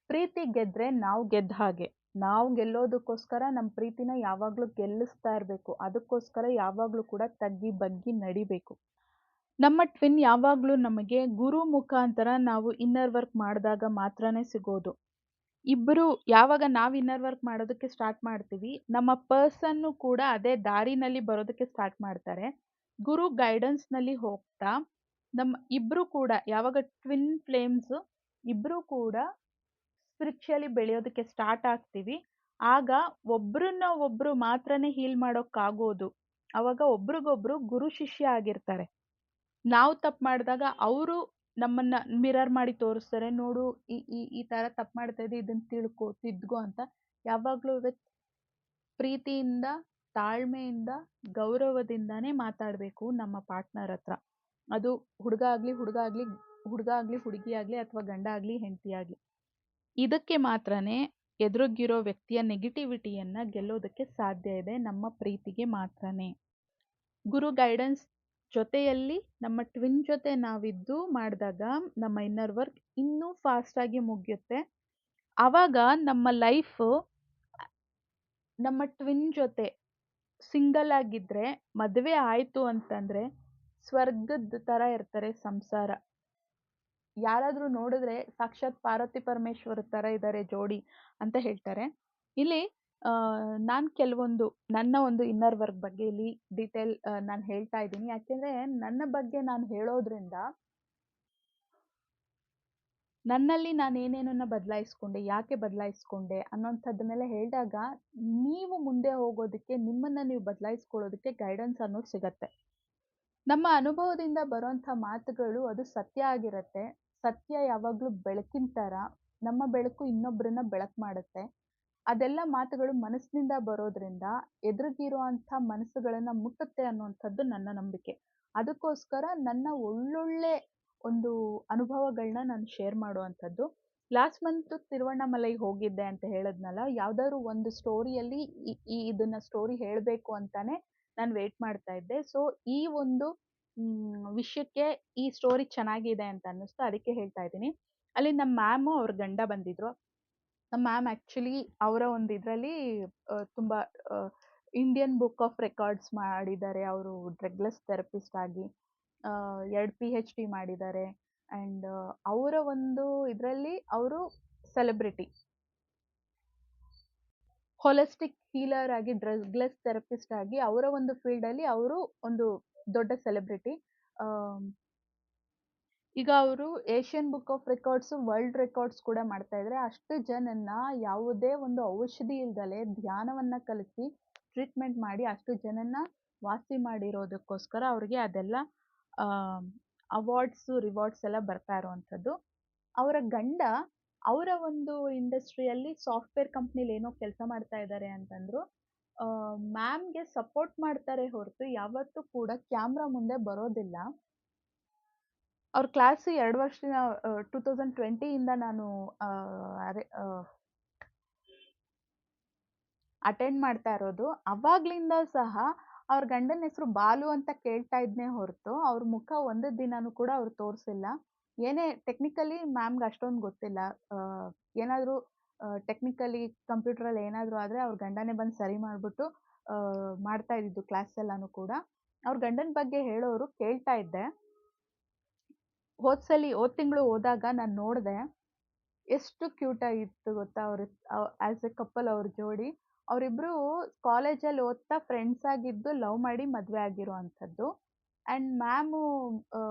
ಪ್ರೀತಿ ಗೆದ್ರೆ ನಾವು ಗೆದ್ದ ಹಾಗೆ. ನಾವು ಗೆಲ್ಲೋದಕ್ಕೋಸ್ಕರ ನಮ್ಮ ಪ್ರೀತಿನ ಯಾವಾಗ್ಲೂ ಗೆಲ್ಲಿಸ್ತಾ ಇರ್ಬೇಕು. ಅದಕ್ಕೋಸ್ಕರ ಯಾವಾಗ್ಲೂ ಕೂಡ ತಗ್ಗಿ ಬಗ್ಗಿ ನಡಿಬೇಕು. ನಮ್ಮ ಟ್ವಿನ್ ಯಾವಾಗ್ಲೂ ನಮಗೆ ಗುರು ಮುಖಾಂತರ ನಾವು ಇನ್ನರ್ ವರ್ಕ್ ಮಾಡಿದಾಗ ಮಾತ್ರನೇ ಸಿಗೋದು. ಯಾವಾಗ ನಾವು ಇನ್ನರ್ ವರ್ಕ್ ಮಾಡೋದಕ್ಕೆ ಸ್ಟಾರ್ಟ್ ಮಾಡ್ತೀವಿ, ನಮ್ಮ ಪರ್ಸನ್ನು ಕೂಡ ಅದೇ ದಾರಿನಲ್ಲಿ ಬರೋದಕ್ಕೆ ಸ್ಟಾರ್ಟ್ ಮಾಡ್ತಾರೆ. ಗುರು ಗೈಡೆನ್ಸ್‌ನಲ್ಲಿ ಹೋಗ್ತಾ ಇಬ್ರು ಕೂಡ ಯಾವಾಗ ಟ್ವಿನ್ ಫ್ಲೇಮ್ಸ್ ಇಬ್ರು ಕೂಡ ಸ್ಪಿರಿಚುಯಲಿ ಬೆಳೆಯೋದಕ್ಕೆ ಸ್ಟಾರ್ಟ್ ಆಗ್ತೀವಿ, ಆಗ ಒಬ್ರನ್ನ ಒಬ್ರು ಮಾತ್ರನೇ ಹೀಲ್ ಮಾಡೋಕ್ಕಾಗೋದು. ಅವಾಗ ಒಬ್ರಿಗೊಬ್ರು ಗುರು ಶಿಷ್ಯ ಆಗಿರ್ತಾರೆ. ನಾವು ತಪ್ಪು ಮಾಡಿದಾಗ ಅವರು ನಮ್ಮನ್ನ ಮಿರರ್ ಮಾಡಿ ತೋರಿಸ್ತಾರೆ. ನೋಡು ಈ ಈ ಈ ತರ ತಪ್ಪು ಮಾಡ್ತಾ ಇದ್ದೆ, ಇದನ್ನ ತಿಳ್ಕೊ, ತಿದ್ಕೋ ಅಂತ. ಯಾವಾಗ್ಲೂ ವಿತ್ ಪ್ರೀತಿಯಿಂದ, ತಾಳ್ಮೆಯಿಂದ, ಗೌರವದಿಂದಾನೇ ಮಾತಾಡ್ಬೇಕು ನಮ್ಮ ಪಾರ್ಟ್ನರ್ ಹತ್ರ. ಅದು ಹುಡುಗ ಆಗ್ಲಿ, ಹುಡುಗಿ ಆಗ್ಲಿ ಅಥವಾ ಗಂಡ ಆಗ್ಲಿ, ಹೆಂಡತಿ ಆಗ್ಲಿ. ಇದಕ್ಕೆ ಮಾತ್ರನೇ ಎದುರಿಗಿರೋ ವ್ಯಕ್ತಿಯ ನೆಗೆಟಿವಿಟಿಯನ್ನ ಗೆಲ್ಲೋದಕ್ಕೆ ಸಾಧ್ಯ ಇದೆ, ನಮ್ಮ ಪ್ರೀತಿಗೆ ಮಾತ್ರನೇ. ಗುರು ಗೈಡೆನ್ಸ್ ಜೊತೆಯಲ್ಲಿ ನಮ್ಮ ಟ್ವಿನ್ ಜೊತೆ ನಾವಿದ್ದು ಮಾಡಿದಾಗ ನಮ್ಮ ಇನ್ನರ್ ವರ್ಕ್ ಇನ್ನೂ ಫಾಸ್ಟ್ ಆಗಿ ಮುಗಿಯುತ್ತೆ. ಆವಾಗ ನಮ್ಮ ಲೈಫ್ ನಮ್ಮ ಟ್ವಿನ್ ಜೊತೆ ಸಿಂಗಲ್ ಆಗಿದ್ರೆ, ಮದುವೆ ಆಯ್ತು ಅಂತಂದ್ರೆ ಸ್ವರ್ಗದ ತರ ಇರ್ತಾರೆ ಸಂಸಾರ. ಯಾರಾದ್ರೂ ನೋಡಿದ್ರೆ ಸಾಕ್ಷಾತ್ ಪಾರ್ವತಿ ಪರಮೇಶ್ವರ ತರ ಇದ್ದಾರೆ ಜೋಡಿ ಅಂತ ಹೇಳ್ತಾರೆ. ಇಲ್ಲಿ ನಾನ್ ಕೆಲವೊಂದು ನನ್ನ ಒಂದು ಇನ್ನರ್ ವರ್ಕ್ ಬಗ್ಗೆ ಇಲ್ಲಿ ಡೀಟೇಲ್ ನಾನು ಹೇಳ್ತಾ ಇದ್ದೀನಿ. ಯಾಕೆಂದ್ರೆ ನನ್ನ ಬಗ್ಗೆ ನಾನು ಹೇಳೋದ್ರಿಂದ ನನ್ನಲ್ಲಿ ನಾನು ಏನೇನನ್ನ ಬದಲಾಯಿಸ್ಕೊಂಡೆ, ಯಾಕೆ ಬದಲಾಯಿಸ್ಕೊಂಡೆ ಅನ್ನೋಂಥದ್ದನ್ನೆಲ್ಲ ಹೇಳಿದಾಗ ನೀವು ಮುಂದೆ ಹೋಗೋದಕ್ಕೆ, ನಿಮ್ಮನ್ನ ನೀವು ಬದಲಾಯಿಸ್ಕೊಳ್ಳೋದಕ್ಕೆ ಗೈಡೆನ್ಸ್ ಅನ್ನೋದು ಸಿಗತ್ತೆ. ನಮ್ಮ ಅನುಭವದಿಂದ ಬರೋಂಥ ಮಾತುಗಳು ಅದು ಸತ್ಯ ಆಗಿರತ್ತೆ. ಸತ್ಯ ಯಾವಾಗ್ಲೂ ಬೆಳಕಿನ ಥರ. ನಮ್ಮ ಬೆಳಕು ಇನ್ನೊಬ್ರನ್ನ ಬೆಳಕು ಮಾಡುತ್ತೆ. ಅದೆಲ್ಲ ಮಾತುಗಳು ಮನಸ್ಸಿನಿಂದ ಬರೋದ್ರಿಂದ ಎದುರಿಗಿರುವಂಥ ಮನಸ್ಸುಗಳನ್ನ ಮುಟ್ಟುತ್ತೆ ಅನ್ನುವಂಥದ್ದು ನನ್ನ ನಂಬಿಕೆ. ಅದಕ್ಕೋಸ್ಕರ ನನ್ನ ಒಳ್ಳೊಳ್ಳೆ ಒಂದು ಅನುಭವಗಳನ್ನ ನಾನು ಶೇರ್ ಮಾಡುವಂಥದ್ದು. ಲಾಸ್ಟ್ ಮಂತ್ ತಿರುವಣ್ಣಾಮಲೈಗೆ ಹೋಗಿದ್ದೆ ಅಂತ ಹೇಳಿದ್ನಲ್ಲ, ಯಾವ್ದಾದ್ರು ಒಂದು ಸ್ಟೋರಿಯಲ್ಲಿ ಇದನ್ನ ಸ್ಟೋರಿ ಹೇಳ್ಬೇಕು ಅಂತಾನೆ ನಾನು ವೇಟ್ ಮಾಡ್ತಾ ಇದ್ದೆ. ಸೊ ಈ ಒಂದು ವಿಷಯಕ್ಕೆ ಈ ಸ್ಟೋರಿ ಚೆನ್ನಾಗಿದೆ ಅಂತ ಅನ್ನಿಸ್ತು, ಅದಕ್ಕೆ ಹೇಳ್ತಾ ಇದ್ದೀನಿ. ಅಲ್ಲಿ ನಮ್ಮ ಮ್ಯಾಮು ಅವ್ರ ಗಂಡ ಬಂದಿದ್ರು. ನಮ್ಮ ಮ್ಯಾಮ್ ಆಕ್ಚುಲಿ ಅವರ ಒಂದು ಇದರಲ್ಲಿ ತುಂಬಾ ಇಂಡಿಯನ್ ಬುಕ್ ಆಫ್ ರೆಕಾರ್ಡ್ಸ್ ಮಾಡಿದ್ದಾರೆ. ಅವರು ಡ್ರಗ್ಲೆಸ್ ಥೆರಪಿಸ್ಟ್ ಆಗಿ 2 PhD ಮಾಡಿದ್ದಾರೆ. ಅಂಡ್ ಅವರ ಒಂದು ಇದರಲ್ಲಿ ಅವರು ಸೆಲೆಬ್ರಿಟಿ. ಹೋಲಿಸ್ಟಿಕ್ ಹೀಲರ್ ಆಗಿ, ಡ್ರಗ್ಲೆಸ್ ಥೆರಪಿಸ್ಟ್ ಆಗಿ ಅವರ ಒಂದು ಫೀಲ್ಡ್ ಅಲ್ಲಿ ಅವರು ಒಂದು ದೊಡ್ಡ ಸೆಲೆಬ್ರಿಟಿ. ಈಗ ಅವರು Asian book of records, world records ಕೂಡ ಮಾಡ್ತಾ ಇದ್ದಾರೆ. ಅಷ್ಟು ಜನನ್ನ ಯಾವುದೇ ಒಂದು ಔಷಧಿ ಇಲ್ದಲೆ ಧ್ಯಾನವನ್ನ ಕಲಿಸಿ ಟ್ರೀಟ್ಮೆಂಟ್ ಮಾಡಿ ಅಷ್ಟು ಜನನ್ನ ವಾಸಿ ಮಾಡಿರೋದಕ್ಕೋಸ್ಕರ ಅವ್ರಿಗೆ ಅದೆಲ್ಲ ಅವಾರ್ಡ್ಸ್, ರಿವಾರ್ಡ್ಸ್ ಎಲ್ಲ ಬರ್ತಾ ಇರುವಂಥದ್ದು. ಅವರ ಗಂಡ ಅವರ ಒಂದು ಇಂಡಸ್ಟ್ರಿಯಲ್ಲಿ ಸಾಫ್ಟ್ವೇರ್ ಕಂಪ್ನಿಲಿ ಏನೋ ಕೆಲಸ ಮಾಡ್ತಾ ಇದ್ದಾರೆ ಅಂತಂದ್ರು. ಮ್ಯಾಮ್ಗೆ ಸಪೋರ್ಟ್ ಮಾಡ್ತಾರೆ ಹೊರತು ಯಾವತ್ತೂ ಕೂಡ ಕ್ಯಾಮ್ರಾ ಮುಂದೆ ಬರೋದಿಲ್ಲ. ಅವ್ರ ಕ್ಲಾಸ್ 2 ವರ್ಷದಿಂದ 2020 ಇಂದ ನಾನು ಅಟೆಂಡ್ ಮಾಡ್ತಾ ಇರೋದು. ಅವಾಗ್ಲಿಂದ ಸಹ ಅವ್ರ ಗಂಡನ ಹೆಸರು ಬಾಲು ಅಂತ ಕೇಳ್ತಾ ಇದ್ನೇ ಹೊರತು ಅವ್ರ ಮುಖ ಒಂದು ದಿನಾನೂ ಕೂಡ ಅವ್ರು ತೋರಿಸಿಲ್ಲ. ಏನೇ ಟೆಕ್ನಿಕಲಿ ಮ್ಯಾಮ್ಗೆ ಅಷ್ಟೊಂದು ಗೊತ್ತಿಲ್ಲ. ಏನಾದರೂ ಟೆಕ್ನಿಕಲಿ ಕಂಪ್ಯೂಟರಲ್ಲಿ ಏನಾದರೂ ಆದರೆ ಅವ್ರ ಗಂಡನೇ ಬಂದು ಸರಿ ಮಾಡಿಬಿಟ್ಟು ಮಾಡ್ತಾ ಇದ್ದಿದ್ದು ಕ್ಲಾಸ್ ಎಲ್ಲಾನು ಕೂಡ. ಅವ್ರ ಗಂಡನ ಬಗ್ಗೆ ಹೇಳೋರು ಕೇಳ್ತಾ ಇದ್ದೆ. ಹೋದ ತಿಂಗಳು ಹೋದಾಗ ನಾನು ನೋಡಿದೆ, ಎಷ್ಟು ಕ್ಯೂಟ್ ಆಗಿತ್ತು ಗೊತ್ತಾ ಅವ್ರ ಆಸ್ ಎ ಕಪಲ್ ಅವ್ರ ಜೋಡಿ. ಅವರಿಬ್ರು ಕಾಲೇಜಲ್ಲಿ ಓದ್ತಾ ಫ್ರೆಂಡ್ಸ್ ಆಗಿದ್ದು ಲವ್ ಮಾಡಿ ಮದುವೆ ಆಗಿರುವಂಥದ್ದು. ಆ್ಯಂಡ್ ಮ್ಯಾಮು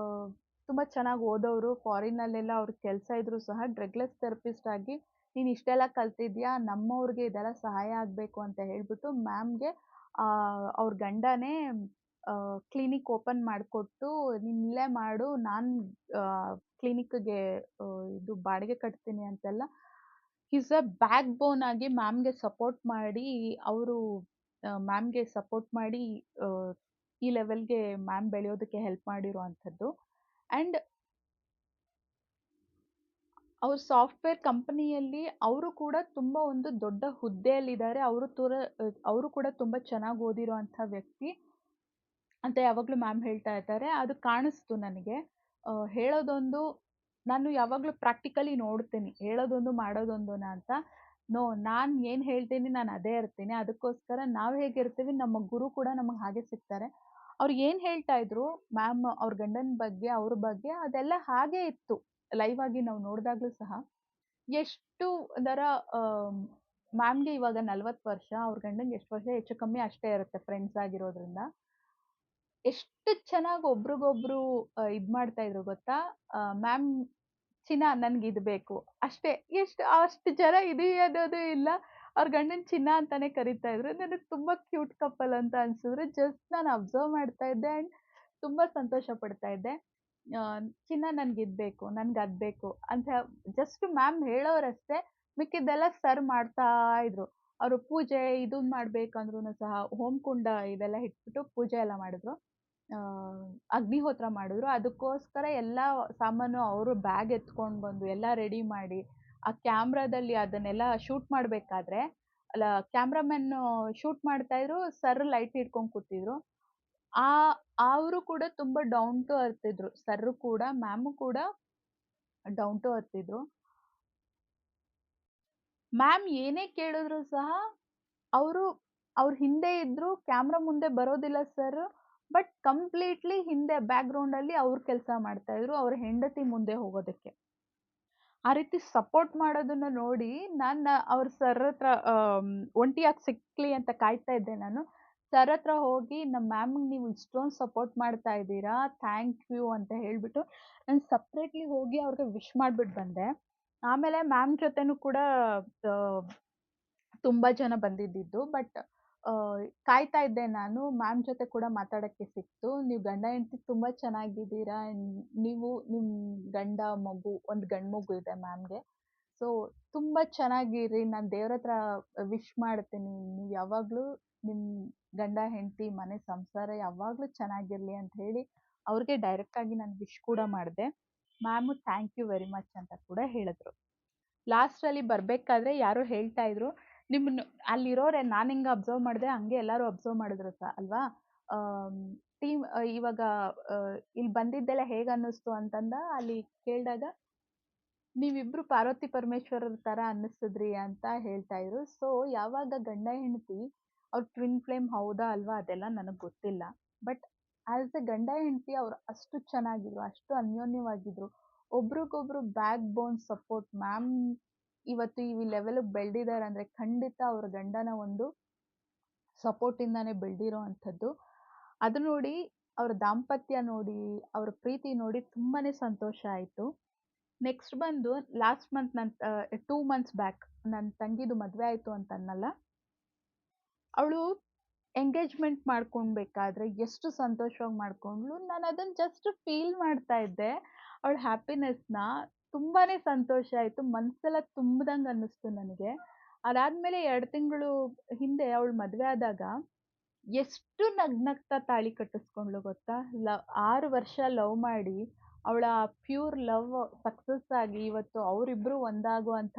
ತುಂಬ ಚೆನ್ನಾಗಿ ಓದೋರು. ಫಾರಿನಲ್ಲೆಲ್ಲ ಅವ್ರ ಕೆಲಸ ಇದ್ರೂ ಸಹ ಡ್ರಗ್ಲೆಸ್ ಥೆರಪಿಸ್ಟ್ ಆಗಿ ನೀನು ಇಷ್ಟೆಲ್ಲ ಕಲ್ತಿದ್ಯಾ, ನಮ್ಮವ್ರಿಗೆ ಇದೆಲ್ಲ ಸಹಾಯ ಆಗಬೇಕು ಅಂತ ಹೇಳ್ಬಿಟ್ಟು ಮ್ಯಾಮ್ಗೆ ಅವ್ರ ಗಂಡನೇ ಕ್ಲಿನಿಕ್ ಓಪನ್ ಮಾಡಿಕೊಟ್ಟು, ನೀನು ಇಲ್ಲೇ ಮಾಡು, ನಾನು ಕ್ಲಿನಿಕ್ಗೆ ಇದು ಬಾಡಿಗೆ ಕಟ್ತೀನಿ ಅಂತೆಲ್ಲ ಈಸ್ ಅ ಬ್ಯಾಕ್ ಬೋನ್ ಆಗಿ ಮ್ಯಾಮ್ಗೆ ಸಪೋರ್ಟ್ ಮಾಡಿ, ಅವರು ಮ್ಯಾಮ್ಗೆ ಸಪೋರ್ಟ್ ಮಾಡಿ ಈ ಲೆವೆಲ್ಗೆ ಮ್ಯಾಮ್ ಬೆಳೆಯೋದಕ್ಕೆ ಹೆಲ್ಪ್ ಮಾಡಿರುವಂಥದ್ದು. ಆ್ಯಂಡ್ ಅವ್ರ ಸಾಫ್ಟ್ವೇರ್ ಕಂಪನಿಯಲ್ಲಿ ಅವರು ಕೂಡ ತುಂಬ ಒಂದು ದೊಡ್ಡ ಹುದ್ದೆಯಲ್ಲಿದ್ದಾರೆ. ಅವರು ಕೂಡ ತುಂಬ ಚೆನ್ನಾಗಿ ಓದಿರುವಂಥ ವ್ಯಕ್ತಿ ಅಂತ ಯಾವಾಗಲೂ ಮ್ಯಾಮ್ ಹೇಳ್ತಾ ಇರ್ತಾರೆ. ಅದು ಕಾಣಿಸ್ತು ನನಗೆ. ಹೇಳೋದೊಂದು, ನಾನು ಯಾವಾಗಲೂ ಪ್ರಾಕ್ಟಿಕಲಿ ನೋಡ್ತೀನಿ, ಹೇಳೋದೊಂದು ಮಾಡೋದೊಂದುನ ಅಂತ. ನಾನು ಏನು ಹೇಳ್ತೀನಿ ನಾನು ಅದೇ ಇರ್ತೀನಿ. ಅದಕ್ಕೋಸ್ಕರ ನಾವು ಹೇಗಿರ್ತೀವಿ ನಮ್ಮ ಗುರು ಕೂಡ ನಮಗೆ ಹಾಗೆ ಸಿಗ್ತಾರೆ. ಅವ್ರು ಏನು ಹೇಳ್ತಾ ಇದ್ರು ಮ್ಯಾಮ್ ಅವ್ರ ಗಂಡನ ಬಗ್ಗೆ, ಅವ್ರ ಬಗ್ಗೆ, ಅದೆಲ್ಲ ಹಾಗೇ ಇತ್ತು. ಲೈವ್ ಆಗಿ ನಾವು ನೋಡಿದಾಗಲೂ ಸಹ ಎಷ್ಟು ದರ ಮ್ಯಾಮ್ಗೆ ಇವಾಗ 40 ವರ್ಷ, ಅವ್ರ ಗಂಡಂಗೆ ಎಷ್ಟು ವರ್ಷ, ಹೆಚ್ಚು ಕಮ್ಮಿ ಅಷ್ಟೇ ಇರುತ್ತೆ ಫ್ರೆಂಡ್ಸ್ ಆಗಿರೋದ್ರಿಂದ. ಎಷ್ಟು ಚೆನ್ನಾಗಿ ಒಬ್ರಿಗೊಬ್ರು ಇದು ಮಾಡ್ತಾ ಇದ್ರು ಗೊತ್ತಾ. ಮ್ಯಾಮ್ ಚಿನ್ನ ನನ್ಗಿದ್ ಬೇಕು. ಅಷ್ಟೇ. ಅಷ್ಟು ಜನ ಇದು ಅನ್ನೋದು ಇಲ್ಲ. ಅವ್ರ ಗಂಡನ್ ಚಿನ್ನ ಅಂತಾನೆ ಕರೀತಾ ಇದ್ರು. ನನಗ್ ತುಂಬಾ ಕ್ಯೂಟ್ ಕಪಲ್ ಅಂತ ಅನ್ಸಿದ್ರು. ಜಸ್ಟ್ ನಾನು ಅಬ್ಸರ್ವ್ ಮಾಡ್ತಾ ಇದ್ದೆ ಅಂಡ್ ತುಂಬಾ ಸಂತೋಷ ಪಡ್ತಾ ಇದ್ದೆ. ಚಿನ್ನ ನನ್ಗಿದ್ ಬೇಕು, ನನ್ಗದ್ ಬೇಕು ಅಂತ ಜಸ್ಟ್ ಮ್ಯಾಮ್ ಹೇಳೋರಷ್ಟೇ. ಮಿಕ್ಕಿದ್ದೆಲ್ಲ ಸರ್ ಮಾಡ್ತಾ ಇದ್ರು. ಅವ್ರು ಪೂಜೆ ಇದನ್ ಮಾಡ್ಬೇಕಂದ್ರೂನು ಸಹ ಹೋಮಕುಂಡ ಇದೆಲ್ಲ ಇಟ್ಬಿಟ್ಟು ಪೂಜೆ ಎಲ್ಲ ಮಾಡಿದ್ರು. ಆ ಅಗ್ನಿಹೋತ್ರ ಮಾಡಿದ್ರು. ಅದಕ್ಕೋಸ್ಕರ ಎಲ್ಲಾ ಸಾಮಾನು ಅವರು ಬ್ಯಾಗ್ ಎತ್ಕೊಂಡ್ ಬಂದು ಎಲ್ಲ ರೆಡಿ ಮಾಡಿ, ಆ ಕ್ಯಾಮ್ರಾದಲ್ಲಿ ಅದನ್ನೆಲ್ಲ ಶೂಟ್ ಮಾಡ್ಬೇಕಾದ್ರೆ ಅಲ್ಲ ಕ್ಯಾಮ್ರಾಮನ್ ಶೂಟ್ ಮಾಡ್ತಾ ಇದ್ರು. ಸರ್ ಲೈಟ್ ಹಿಡ್ಕೊಂಡ್ ಕೂತಿದ್ರು. ಆ ಅವ್ರು ಕೂಡ ತುಂಬಾ ಡೌನ್ ಟು ಅರ್ತ್ ಇದ್ರು. ಸರ್ ಕೂಡ ಮ್ಯಾಮು ಕೂಡ ಡೌನ್ ಟು ಅರ್ತ್ ಇದ್ರು. ಮ್ಯಾಮ್ ಏನೇ ಕೇಳಿದ್ರು ಸಹ ಅವರು ಅವ್ರ ಹಿಂದೆ ಇದ್ರು. ಕ್ಯಾಮ್ರಾ ಮುಂದೆ ಬರೋದಿಲ್ಲ ಸರ್. ಬಟ್ ಕಂಪ್ಲೀಟ್ಲಿ ಹಿಂದೆ ಬ್ಯಾಕ್ ಗ್ರೌಂಡ್ ಅಲ್ಲಿ ಅವ್ರು ಕೆಲಸ ಮಾಡ್ತಾ ಇದ್ರು. ಅವ್ರ ಹೆಂಡತಿ ಮುಂದೆ ಹೋಗೋದಕ್ಕೆ. ಆ ರೀತಿ ಸಪೋರ್ಟ್ ಮಾಡೋದನ್ನ ನೋಡಿ ಅವ್ರ ಸರ್ ಹತ್ರ ಒಂಟಿಯಾಗಿ ಸಿಕ್ಲಿ ಅಂತ ಕಾಯ್ತಾ ಇದ್ದೆ ನಾನು. ಸರ್ ಹತ್ರ ಹೋಗಿ ನಮ್ಮ ಮ್ಯಾಮ್‌ಗೆ ನೀವು ಇಷ್ಟೊಂದು ಸಪೋರ್ಟ್ ಮಾಡ್ತಾ ಇದ್ದೀರಾ, ಥ್ಯಾಂಕ್ ಯು ಅಂತ ಹೇಳ್ಬಿಟ್ಟು ನಾನು ಸಪ್ರೇಟ್ಲಿ ಹೋಗಿ ಅವ್ರಿಗೆ ವಿಶ್ ಮಾಡ್ಬಿಟ್ಟು ಬಂದೆ. ಆಮೇಲೆ ಮ್ಯಾಮ್ ಜೊತೆನೂ ಕೂಡ ಆಹ್, ತುಂಬಾ ಜನ ಬಂದಿದ್ದಿದ್ದು. ಬಟ್ ಕಾಯ್ತಾ ಇದ್ದೆ ನಾನು. ಮ್ಯಾಮ್ ಜೊತೆ ಕೂಡ ಮಾತಾಡಕ್ಕೆ ಸಿಕ್ತು. ನೀವು ಗಂಡ-ಹೆಂಡತಿ ತುಂಬಾ ಚೆನ್ನಾಗಿದ್ದೀರಾ. ನೀವು, ನಿಮ್ ಗಂಡ, ಮಗು, ಒಂದು ಗಂಡು ಮಗು ಇದೆ ಮ್ಯಾಮ್‌ಗೆ. ಸೊ ತುಂಬಾ ಚೆನ್ನಾಗಿರಿ. ನಾನು ದೇವ್ರ ಹತ್ರ ವಿಶ್ ಮಾಡ್ತೀನಿ. ನೀವು ಯಾವಾಗ್ಲೂ ನಿಮ್ ಗಂಡ-ಹೆಂಡತಿ ಮನೆ ಸಂಸಾರ ಯಾವಾಗ್ಲೂ ಚೆನ್ನಾಗಿರ್ಲಿ ಅಂತ ಹೇಳಿ ಅವ್ರಿಗೆ ಡೈರೆಕ್ಟ್ ಆಗಿ ನಾನು ವಿಶ್ ಕೂಡ ಮಾಡ್ದೆ. Ma'am thank you very much ಅಂತ ಕೂಡ ಹೇಳಿದ್ರು. ಲಾಸ್ಟಲ್ಲಿ ಬರ್ಬೇಕಾದ್ರೆ ಯಾರೋ ಹೇಳ್ತಾ ಇದ್ರು, ನಿಮ್ಮನ್ನು ಅಲ್ಲಿರೋರೆ ನಾನು ಹೆಂಗ್ ಅಬ್ಸರ್ವ್ ಮಾಡಿದೆ ಹಂಗೆ ಎಲ್ಲರೂ ಅಬ್ಸರ್ವ್ ಮಾಡಿದ್ರು ಅಲ್ವಾ? ಆಮ್, ಟೀಮ್ ಇವಾಗ ಇಲ್ಲಿ ಬಂದಿದ್ದೆಲ್ಲ ಹೇಗ್ ಅನ್ನಿಸ್ತು ಅಂತಂದ ಅಲ್ಲಿ ಕೇಳ್ದಾಗ, ನೀವಿಬ್ರು ಪಾರ್ವತಿ ಪರಮೇಶ್ವರರ ತರ ಅನ್ನಿಸಿದ್ರಿ ಅಂತ ಹೇಳ್ತಾ ಇದ್ರು. ಸೊ ಯಾವಾಗ ಗಂಡ ಹೆಂಡತಿ ಅವ್ರ ಟ್ವಿನ್ ಫ್ಲೇಮ್ ಹೌದಾ ಅಲ್ವಾ ಅದೆಲ್ಲ ನನಗ್ ಗೊತ್ತಿಲ್ಲ. ಬಟ್ ಆಸ್ ಎ ಗಂಡ ಹೆಂಡತಿ ಅವ್ರು ಅಷ್ಟು ಚೆನ್ನಾಗಿದ್ರು, ಅಷ್ಟು ಅನ್ಯೋನ್ಯವಾಗಿದ್ರು. ಒಬ್ರಿಗೊಬ್ರು ಬ್ಯಾಕ್ ಬೋನ್ ಸಪೋರ್ಟ್. ಮ್ಯಾಮ್ ಇವತ್ತು ಈ ಲೆವೆಲ್‌ಗೆ ಬೆಳ್ದಿದಾರೆ ಅಂದ್ರೆ ಖಂಡಿತ ಅವ್ರ ಗಂಡನ ಒಂದು ಸಪೋರ್ಟ್ ಇಂದಾನೆ ಬೆಳ್ದಿರೋ ಅಂಥದ್ದು. ಅದು ನೋಡಿ, ಅವ್ರ ದಾಂಪತ್ಯ ನೋಡಿ, ಅವ್ರ ಪ್ರೀತಿ ನೋಡಿ ತುಂಬಾನೇ ಸಂತೋಷ ಆಯ್ತು. ನೆಕ್ಸ್ಟ್ ಬಂದು ಲಾಸ್ಟ್ ಮಂತ್ 2 ಮಂತ್ಸ್ ಬ್ಯಾಕ್ ನನ್ ತಂಗಿದು ಮದ್ವೆ ಆಯ್ತು ಅಂತ ಅನ್ನಲ್ಲ. ಅವಳು ಎಂಗೇಜ್‌ಮೆಂಟ್ ಮಾಡ್ಕೊಳ್ಬೇಕಾದ್ರೆ ಎಷ್ಟು ಸಂತೋಷವಾಗಿ ಮಾಡ್ಕೊಂಡ್ಳು. ನಾನು ಅದನ್ನ ಜಸ್ಟ್ ಫೀಲ್ ಮಾಡ್ತಾ ಇದ್ದೆ. ಅವಳ ಹ್ಯಾಪಿನೆಸ್‌ನ. ತುಂಬಾನೇ ಸಂತೋಷ ಆಯ್ತು. ಮನ್ಸೆಲ್ಲ ತುಂಬ್ದಂಗ್ ಅನ್ನಿಸ್ತು ನನಗೆ. ಅದಾದ್ಮೇಲೆ 2 ತಿಂಗಳು ಹಿಂದೆ ಅವಳು ಮದ್ವೆ ಆದಾಗ ಎಷ್ಟು ನಗ್ನಗ್ತಾ ತಾಳಿ ಕಟ್ಟಿಸ್ಕೊಂಡ್ಳು ಗೊತ್ತಾ? 6 ವರ್ಷ ಲವ್ ಮಾಡಿ, ಅವಳ ಪ್ಯೂರ್ ಲವ್ ಸಕ್ಸಸ್ ಆಗಿ ಇವತ್ತು ಅವರಿಬ್ರು ಒಂದಾಗುವಂಥ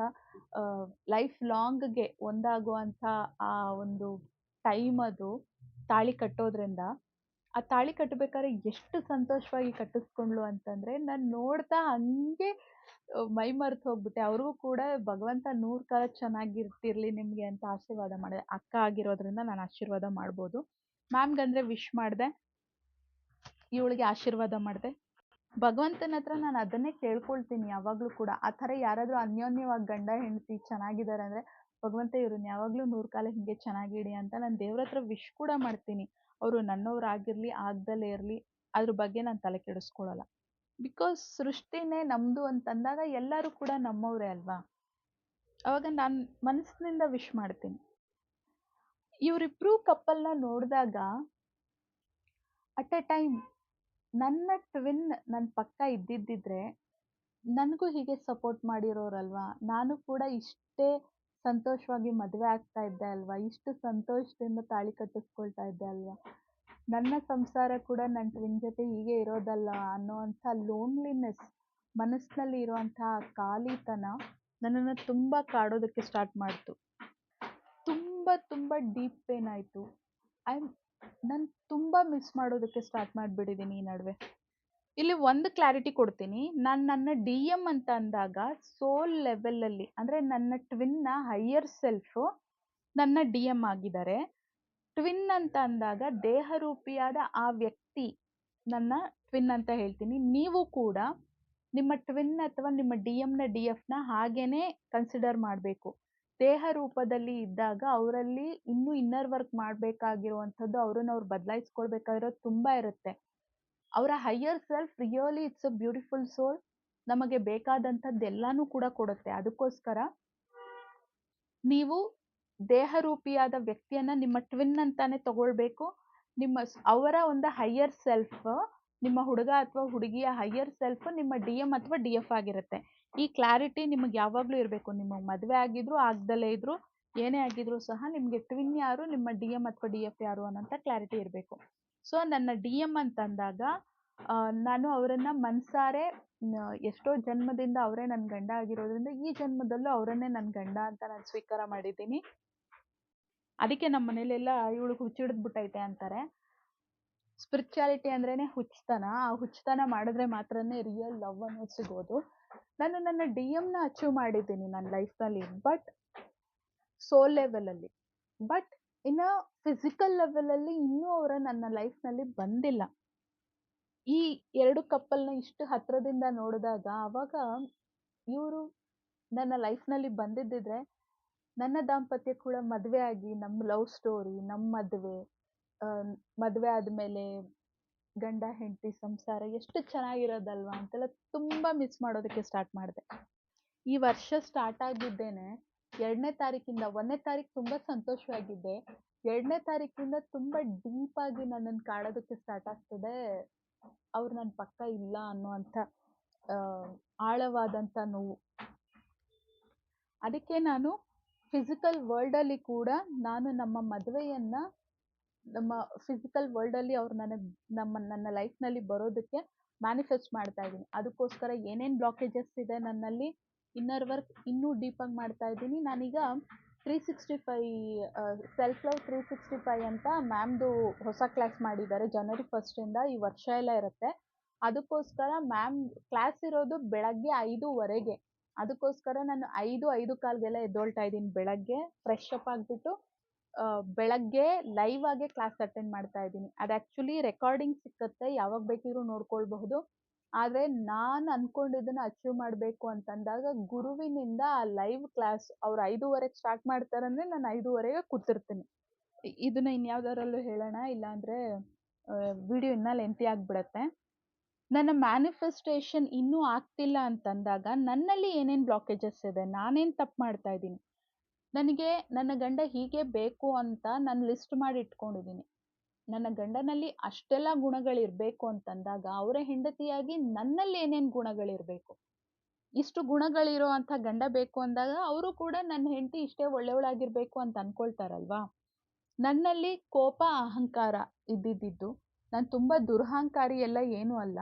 ಲೈಫ್ ಲಾಂಗ್‌ಗೆ ಒಂದಾಗುವಂಥ ಆ ಒಂದು ಟೈಮ್ ಅದು ತಾಳಿ ಕಟ್ಟೋದ್ರಿಂದ. ಆ ತಾಳಿ ಕಟ್ಟಬೇಕಾದ್ರೆ ಎಷ್ಟು ಸಂತೋಷವಾಗಿ ಕಟ್ಟಿಸ್ಕೊಂಡ್ಳು ಅಂತಂದ್ರೆ, ನಾನ್ ನೋಡ್ತಾ ಹಂಗೆ ಮೈ ಮರ್ತು ಹೋಗ್ಬಿಟ್ಟೆ. ಅವ್ರಿಗೂ ಕೂಡ ಭಗವಂತ 100 ಕಾಲ ಚೆನ್ನಾಗಿರ್ತಿರ್ಲಿ ನಿಮ್ಗೆ ಅಂತ ಆಶೀರ್ವಾದ ಮಾಡಿದೆ. ಅಕ್ಕ ಆಗಿರೋದ್ರಿಂದ ನಾನು ಆಶೀರ್ವಾದ ಮಾಡ್ಬೋದು. ಮ್ಯಾಮ್‌ಗಂದ್ರೆ ವಿಶ್ ಮಾಡ್ದೆ. ಇವಳಿಗೆ ಆಶೀರ್ವಾದ ಮಾಡ್ದೆ. ಭಗವಂತನ ಹತ್ರ ನಾನು ಅದನ್ನೇ ಕೇಳ್ಕೊಳ್ತೀನಿ ಯಾವಾಗ್ಲೂ ಕೂಡ. ಆ ಥರ ಯಾರಾದ್ರೂ ಅನ್ಯೋನ್ಯವಾಗಿ ಗಂಡ ಹೆಂಡತಿ ಚೆನ್ನಾಗಿದ್ದಾರೆ ಅಂದ್ರೆ, ಭಗವಂತ ಇವ್ರನ್ನ ಯಾವಾಗ್ಲೂ 100 ಕಾಲ ಹಿಂಗೆ ಚೆನ್ನಾಗಿಡಿ ಅಂತ ನಾನು ದೇವ್ರ ಹತ್ರ ವಿಶ್ ಕೂಡ ಮಾಡ್ತೀನಿ. ಅವ್ರು ನನ್ನವ್ರಾಗಿರ್ಲಿ, ಆಗ್ದಲೇ ಇರ್ಲಿ, ಅದ್ರ ಬಗ್ಗೆ ನಾನು ತಲೆ ಕೆಡಿಸ್ಕೊಳಲ್ಲ. ಬಿಕಾಸ್ ಸೃಷ್ಟಿನೇ ನಮ್ದು ಅಂತಂದಾಗ ಎಲ್ಲರೂ ಕೂಡ ನಮ್ಮವ್ರೇ ಅಲ್ವಾ? ಅವಾಗ ನಾನ್ ಮನಸ್ಸಿನಿಂದ ವಿಶ್ ಮಾಡ್ತೀನಿ. ಇವ್ರಿಬ್ರೂ ಕಪಲ್‌ನ ನೋಡ್ದಾಗ ಅಟ್ ಎ ಟೈಮ್ ನನ್ನ ಟ್ವಿನ್ ನನ್ ಪಕ್ಕ ಇದ್ದಿದ್ದಿದ್ರೆ ನನ್ಗೂ ಹೀಗೆ ಸಪೋರ್ಟ್ ಮಾಡಿರೋರಲ್ವಾ? ನಾನು ಕೂಡ ಇಷ್ಟೇ ಸಂತೋಷವಾಗಿ ಮದ್ವೆ ಆಗ್ತಾ ಇದ್ದೆ ಅಲ್ವಾ? ಇಷ್ಟು ಸಂತೋಷದಿಂದ ತಾಳಿ ಕಟ್ಟಿಸ್ಕೊಳ್ತಾ ಇದ್ದೆ ಅಲ್ವಾ? ನನ್ನ ಸಂಸಾರ ಕೂಡ ನನ್ ಟ್ವಿನ್ ಜೊತೆ ಹೀಗೆ ಇರೋದಲ್ಲ ಅನ್ನೋವಂಥ ಲೋನ್ಲಿನೆಸ್, ಮನಸ್ಸಿನಲ್ಲಿ ಇರುವಂಥ ಖಾಲಿತನ ನನ್ನನ್ನ ತುಂಬಾ ಕಾಡೋದಕ್ಕೆ ಸ್ಟಾರ್ಟ್ ಮಾಡ್ತು. ತುಂಬಾ ಡೀಪ್ ಪೇನ್ ಆಯ್ತು. ನಾನ್ ತುಂಬಾ ಮಿಸ್ ಮಾಡೋದಕ್ಕೆ ಸ್ಟಾರ್ಟ್ ಮಾಡ್ಬಿಟ್ಟಿದೀನಿ ಈ ನಡುವೆ. ಇಲ್ಲಿ ಒಂದು ಕ್ಲಾರಿಟಿ ಕೊಡ್ತೀನಿ. ನಾನ್ ನನ್ನ ಡಿ.ಎಂ ಅಂತ ಅಂದಾಗ ಸೋಲ್ ಲೆವೆಲಲ್ಲಿ ಅಂದ್ರೆ ನನ್ನ ಟ್ವಿನ್ನ ಹೈಯರ್ ಸೆಲ್ಫ್ ನನ್ನ ಡಿ.ಎಂ ಆಗಿದ್ದಾರೆ. ಟ್ವಿನ್ ಅಂತ ಅಂದಾಗ ದೇಹರೂಪಿಯಾದ ಆ ವ್ಯಕ್ತಿ ನನ್ನ ಟ್ವಿನ್ ಅಂತ ಹೇಳ್ತೀನಿ. ನೀವು ಕೂಡ ನಿಮ್ಮ ಟ್ವಿನ್ ಅಥವಾ ನಿಮ್ಮ ಡಿ.ಎಂನ ಡಿ.ಎಫ್‌ನ ಹಾಗೇನೆ ಕನ್ಸಿಡರ್ ಮಾಡ್ಬೇಕು. ದೇಹ ರೂಪದಲ್ಲಿ ಇದ್ದಾಗ ಅವರಲ್ಲಿ ಇನ್ನೂ ಇನ್ನರ್ ವರ್ಕ್ ಮಾಡ್ಬೇಕಾಗಿರುವಂಥದ್ದು, ಅವ್ರನ್ನ ಅವ್ರು ಬದಲಾಯಿಸ್ಕೊಳ್ಬೇಕಾಗಿರೋದು ತುಂಬಾ ಇರುತ್ತೆ. ಅವರ higher self really it's a beautiful soul. ನಮಗೆ ಬೇಕಾದಂಥದ್ದೆಲ್ಲಾನು ಕೂಡ ಕೊಡುತ್ತೆ. ಅದಕ್ಕೋಸ್ಕರ ನೀವು ದೇಹರೂಪಿಯಾದ ವ್ಯಕ್ತಿಯನ್ನ ನಿಮ್ಮ ಟ್ವಿನ್ ಅಂತಾನೆ ತಗೊಳ್ಬೇಕು. ಅವರ ಒಂದು ಹೈಯರ್ ಸೆಲ್ಫ್, ನಿಮ್ಮ ಹುಡುಗ ಅಥವಾ ಹುಡುಗಿಯ ಹೈಯರ್ ಸೆಲ್ಫ್ ನಿಮ್ಮ ಡಿ.ಎಂ ಅಥವಾ ಡಿ.ಎಫ್ ಆಗಿರುತ್ತೆ. ಈ ಕ್ಲಾರಿಟಿ ನಿಮಗೆ ಯಾವಾಗ್ಲೂ ಇರ್ಬೇಕು. ನಿಮಗೆ ಮದ್ವೆ ಆಗಿದ್ರು, ಆಗ್ದಲೇ ಇದ್ರು, ಏನೇ ಆಗಿದ್ರು ಸಹ ನಿಮ್ಗೆ ಟ್ವಿನ್ ಯಾರು, ನಿಮ್ಮ ಡಿ.ಎಂ ಅಥವಾ ಡಿ.ಎಫ್ ಯಾರು ಅನ್ನೋಂಥ ಕ್ಲಾರಿಟಿ ಇರ್ಬೇಕು. ಸೊ ನನ್ನ ಡಿ.ಎಂ ಅಂತಂದಾಗ ನಾನು ಅವರನ್ನ ಮನ್ಸಾರೆ ಎಷ್ಟೋ ಜನ್ಮದಿಂದ ಅವರೇ ನನ್ನ ಗಂಡ ಆಗಿರೋದ್ರಿಂದ ಈ ಜನ್ಮದಲ್ಲೂ ಅವರನ್ನೇ ನನ್ನ ಗಂಡ ಅಂತ ನಾನು ಸ್ವೀಕಾರ ಮಾಡಿದ್ದೀನಿ. ಅದಕ್ಕೆ ನಮ್ಮ ಮನೇಲೆಲ್ಲ ಇವಳಿಗೆ ಹುಚ್ಚಿಡಿದ್ಬಿಟ್ಟೈತೆ ಅಂತಾರೆ. ಸ್ಪಿರಿಚುಯಾಲಿಟಿ ಅಂದ್ರೇನೆ ಹುಚ್ಚುತನ. ಆ ಹುಚ್ಚುತನ ಮಾಡಿದ್ರೆ ಮಾತ್ರನೇ ರಿಯಲ್ ಲವ್ ಅನ್ನೋದು ಸಿಗೋದು. ನಾನು ನನ್ನ ಡಿ.ಎಂ ನ ಅಚೀವ್ ಮಾಡಿದ್ದೀನಿ ನನ್ನ ಲೈಫ್ನಲ್ಲಿ, ಬಟ್ ಸೋಲ್ ಲೆವೆಲಲ್ಲಿ. ಬಟ್ ಇನ್ನ ಫಿಸಿಕಲ್ ಲೆವೆಲಲ್ಲಿ ಇನ್ನೂ ಅವರ ನನ್ನ ಲೈಫ್ನಲ್ಲಿ ಬಂದಿಲ್ಲ. ಈ 2 ಕಪಲ್‌ನ ಇಷ್ಟು ಹತ್ರದಿಂದ ನೋಡಿದಾಗ ಅವಾಗ ಇವರು ನನ್ನ ಲೈಫ್ನಲ್ಲಿ ಬಂದಿದ್ದಿದ್ರೆ ನನ್ನ ದಾಂಪತ್ಯ ಕೂಡ ಮದುವೆ ಆಗಿ ನಮ್ಮ ಲವ್ ಸ್ಟೋರಿ, ನಮ್ಮ ಮದುವೆ ಆದ್ಮೇಲೆ ಗಂಡ ಹೆಂಡತಿ ಸಂಸಾರ ಎಷ್ಟು ಚೆನ್ನಾಗಿರೋದಲ್ವಾ ಅಂತೆಲ್ಲ ತುಂಬಾ ಮಿಸ್ ಮಾಡೋದಕ್ಕೆ ಸ್ಟಾರ್ಟ್ ಮಾಡಿದೆ. ಈ ವರ್ಷ ಸ್ಟಾರ್ಟ್ ಆಗಿದ್ದೇನೆ 2ನೇ ತಾರೀಕಿಂದ. 1ನೇ ತಾರೀಕು ತುಂಬಾ ಸಂತೋಷವಾಗಿದ್ದೆ. 2ನೇ ತಾರೀಕಿಂದ ತುಂಬಾ ಡೀಪ್ ಆಗಿ ನನ್ನನ್ನು ಕಾಡೋದಕ್ಕೆ ಸ್ಟಾರ್ಟ್ ಆಗ್ತದೆ. ಅವ್ರು ನನ್ನ ಪಕ್ಕ ಇಲ್ಲ ಅನ್ನುವಂಥ ಆಳವಾದಂಥ ನೋವು. ಅದಕ್ಕೆ ನಾನು ಫಿಸಿಕಲ್ ವರ್ಲ್ಡಲ್ಲಿ ಕೂಡ ನಾನು ನಮ್ಮ ಮದುವೆಯನ್ನ ನಮ್ಮ ಫಿಸಿಕಲ್ ವರ್ಲ್ಡಲ್ಲಿ ಅವ್ರು ನನ್ನ ಲೈಫ್ನಲ್ಲಿ ಬರೋದಕ್ಕೆ ಮ್ಯಾನಿಫೆಸ್ಟ್ ಮಾಡ್ತಾ ಇದ್ದೀನಿ. ಅದಕ್ಕೋಸ್ಕರ ಏನೇನು ಬ್ಲಾಕೇಜಸ್ ಇದೆ ನನ್ನಲ್ಲಿ, ಇನ್ನರ್ ವರ್ಕ್ ಇನ್ನೂ ಡೀಪಾಗಿ ಮಾಡ್ತಾ ಇದ್ದೀನಿ. ನಾನೀಗ 365 ಸೆಲ್ಫ್ ಲವ್ 365 ಅಂತ ಮ್ಯಾಮ್ದು ಹೊಸ ಕ್ಲಾಸ್ ಮಾಡಿದ್ದಾರೆ. ಜನವರಿ 1 ಈ ವರ್ಷ ಎಲ್ಲ ಇರುತ್ತೆ. ಅದಕ್ಕೋಸ್ಕರ ಮ್ಯಾಮ್ ಕ್ಲಾಸ್ ಇರೋದು ಬೆಳಗ್ಗೆ 5:15ಗೆ. ಅದಕ್ಕೋಸ್ಕರ ನಾನು 5:15ಗೆಲ್ಲ ಎದ್ದೊಳ್ತಾ ಇದ್ದೀನಿ. ಬೆಳಗ್ಗೆ ಫ್ರೆಶ್ ಅಪ್ ಆಗಿಬಿಟ್ಟು ಬೆಳಗ್ಗೆ ಲೈವ್ ಆಗೇ ಕ್ಲಾಸ್ ಅಟೆಂಡ್ ಮಾಡ್ತಾ ಇದ್ದೀನಿ. ಅದು ಆ್ಯಕ್ಚುಲಿ ರೆಕಾರ್ಡಿಂಗ್ ಸಿಕ್ಕತ್ತೆ, ಯಾವಾಗ ಬೇಕಿದ್ರೂ ನೋಡ್ಕೊಳ್ಬಹುದು. ಆದರೆ ನಾನು ಅನ್ಕೊಂಡಿದ್ದನ್ನು ಅಚೀವ್ ಮಾಡಬೇಕು ಅಂತಂದಾಗ ಗುರುವಿನಿಂದ ಆ ಲೈವ್ ಕ್ಲಾಸ್ ಅವ್ರು 5:15ಗೆ ಸ್ಟಾರ್ಟ್ ಮಾಡ್ತಾರಂದ್ರೆ ನಾನು 5:15ಗೆ ಕೂತಿರ್ತೀನಿ. ಇದನ್ನ ಇನ್ಯಾವ್ದಾರಲ್ಲೂ ಹೇಳೋಣ, ಇಲ್ಲಾಂದರೆ ವಿಡಿಯೋ ಇನ್ನೂ ಲೆಂತಿ ಆಗಿಬಿಡತ್ತೆ. ನನ್ನ ಮ್ಯಾನಿಫೆಸ್ಟೇಷನ್ ಇನ್ನೂ ಆಗ್ತಿಲ್ಲ ಅಂತಂದಾಗ ನನ್ನಲ್ಲಿ ಏನೇನು ಬ್ಲಾಕೇಜಸ್ ಇದೆ, ನಾನೇನು ತಪ್ಪು ಮಾಡ್ತಾ ಇದ್ದೀನಿ, ನನಗೆ ನನ್ನ ಗಂಡ ಹೀಗೆ ಬೇಕು ಅಂತ ನಾನು ಲಿಸ್ಟ್ ಮಾಡಿ ಇಟ್ಕೊಂಡಿದ್ದೀನಿ. ನನ್ನ ಗಂಡನಲ್ಲಿ ಅಷ್ಟೆಲ್ಲ ಗುಣಗಳಿರಬೇಕು ಅಂತಂದಾಗ ಅವರ ಹೆಂಡತಿಯಾಗಿ ನನ್ನಲ್ಲಿ ಏನೇನು ಗುಣಗಳಿರಬೇಕು, ಇಷ್ಟು ಗುಣಗಳಿರೋ ಅಂಥ ಗಂಡ ಬೇಕು ಅಂದಾಗ ಅವರು ಕೂಡ ನನ್ನ ಹೆಂಡತಿ ಇಷ್ಟೇ ಒಳ್ಳೆಯವಳಾಗಿರಬೇಕು ಅಂತ ಅನ್ಕೊಳ್ತಾರಲ್ವಾ. ನನ್ನಲ್ಲಿ ಕೋಪ ಅಹಂಕಾರ ಇದ್ದಿದ್ದು, ನಾನು ತುಂಬ ದುರಹಂಕಾರಿ ಎಲ್ಲ ಏನೂ ಅಲ್ಲ.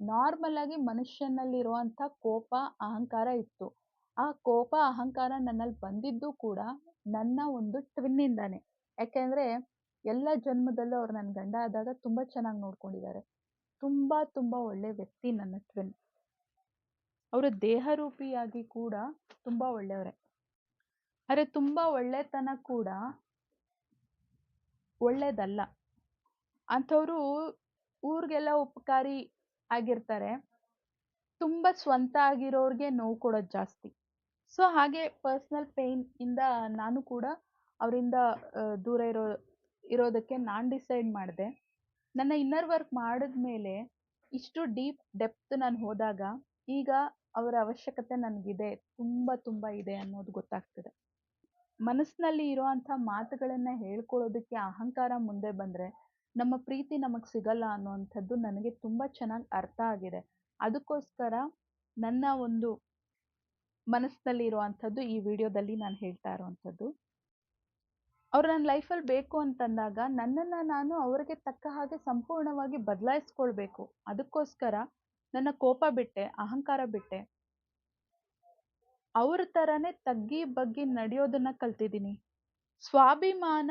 ನಾರ್ಮಲ್ ಆಗಿ ಮನುಷ್ಯನಲ್ಲಿರುವಂಥ ಕೋಪ ಅಹಂಕಾರ ಇತ್ತು. ಆ ಕೋಪ ಅಹಂಕಾರ ನನ್ನಲ್ಲಿ ಬಂದಿದ್ದು ಕೂಡ ನನ್ನ ಒಂದು ಟ್ವಿನ್ನಿಂದಾನೆ. ಯಾಕೆಂದರೆ ಎಲ್ಲ ಜನ್ಮದಲ್ಲೂ ಅವ್ರು ನನ್ನ ಗಂಡ ಆದಾಗ ತುಂಬ ಚೆನ್ನಾಗಿ ನೋಡ್ಕೊಂಡಿದ್ದಾರೆ. ತುಂಬ ತುಂಬ ಒಳ್ಳೆ ವ್ಯಕ್ತಿ ನನ್ನ ಟ್ವಿನ್. ಅವರು ದೇಹರೂಪಿಯಾಗಿ ಕೂಡ ತುಂಬ ಒಳ್ಳೆಯವರೇ. ಆದರೆ ತುಂಬ ಒಳ್ಳೆತನ ಕೂಡ ಒಳ್ಳೇದಲ್ಲ. ಅಂಥವರು ಊರಿಗೆಲ್ಲ ಉಪಕಾರಿ ಆಗಿರ್ತಾರೆ. ತುಂಬ ಸ್ವಂತ ಆಗಿರೋರಿಗೆ ನೋವು ಕೊಡೋದು ಜಾಸ್ತಿ. ಸೊ ಹಾಗೆ ಪರ್ಸ್ನಲ್ ಪೇಯ್ನ್ ಇಂದ ನಾನು ಕೂಡ ಅವರಿಂದ ದೂರ ಇರೋದಕ್ಕೆ ನಾನು ಡಿಸೈಡ್ ಮಾಡಿದೆ. ನನ್ನ ಇನ್ನರ್ ವರ್ಕ್ ಮಾಡಿದ್ಮೇಲೆ ಇಷ್ಟು ಡೀಪ್ ಡೆಪ್ತ್ ನಾನು ಹೋದಾಗ ಈಗ ಅವರ ಅವಶ್ಯಕತೆ ನನಗಿದೆ, ತುಂಬ ತುಂಬ ಇದೆ ಅನ್ನೋದು ಗೊತ್ತಾಗ್ತದೆ. ಮನಸ್ಸಿನಲ್ಲಿ ಇರೋವಂಥ ಮಾತುಗಳನ್ನು ಹೇಳ್ಕೊಳ್ಳೋದಕ್ಕೆ ಅಹಂಕಾರ ಮುಂದೆ ಬಂದರೆ ನಮ್ಮ ಪ್ರೀತಿ ನಮಗೆ ಸಿಗಲ್ಲ ಅನ್ನೋವಂಥದ್ದು ನನಗೆ ತುಂಬ ಚೆನ್ನಾಗಿ ಅರ್ಥ ಆಗಿದೆ. ಅದಕ್ಕೋಸ್ಕರ ನನ್ನ ಒಂದು ಮನಸ್ಸಿನಲ್ಲಿ ಇರುವಂಥದ್ದು ಈ ವಿಡಿಯೋದಲ್ಲಿ ನಾನು ಹೇಳ್ತಾ ಇರೋವಂಥದ್ದು. ಅವ್ರು ನನ್ನ ಲೈಫಲ್ಲಿ ಬೇಕು ಅಂತಂದಾಗ ನನ್ನನ್ನು ನಾನು ಅವರಿಗೆ ತಕ್ಕ ಹಾಗೆ ಸಂಪೂರ್ಣವಾಗಿ ಬದಲಾಯಿಸ್ಕೊಳ್ಬೇಕು. ಅದಕ್ಕೋಸ್ಕರ ನನ್ನ ಕೋಪ ಬಿಟ್ಟೆ, ಅಹಂಕಾರ ಬಿಟ್ಟೆ, ಅವ್ರ ಥರನೇ ತಗ್ಗಿ ಬಗ್ಗಿ ನಡೆಯೋದನ್ನ ಕಲ್ತಿದ್ದೀನಿ. ಸ್ವಾಭಿಮಾನ,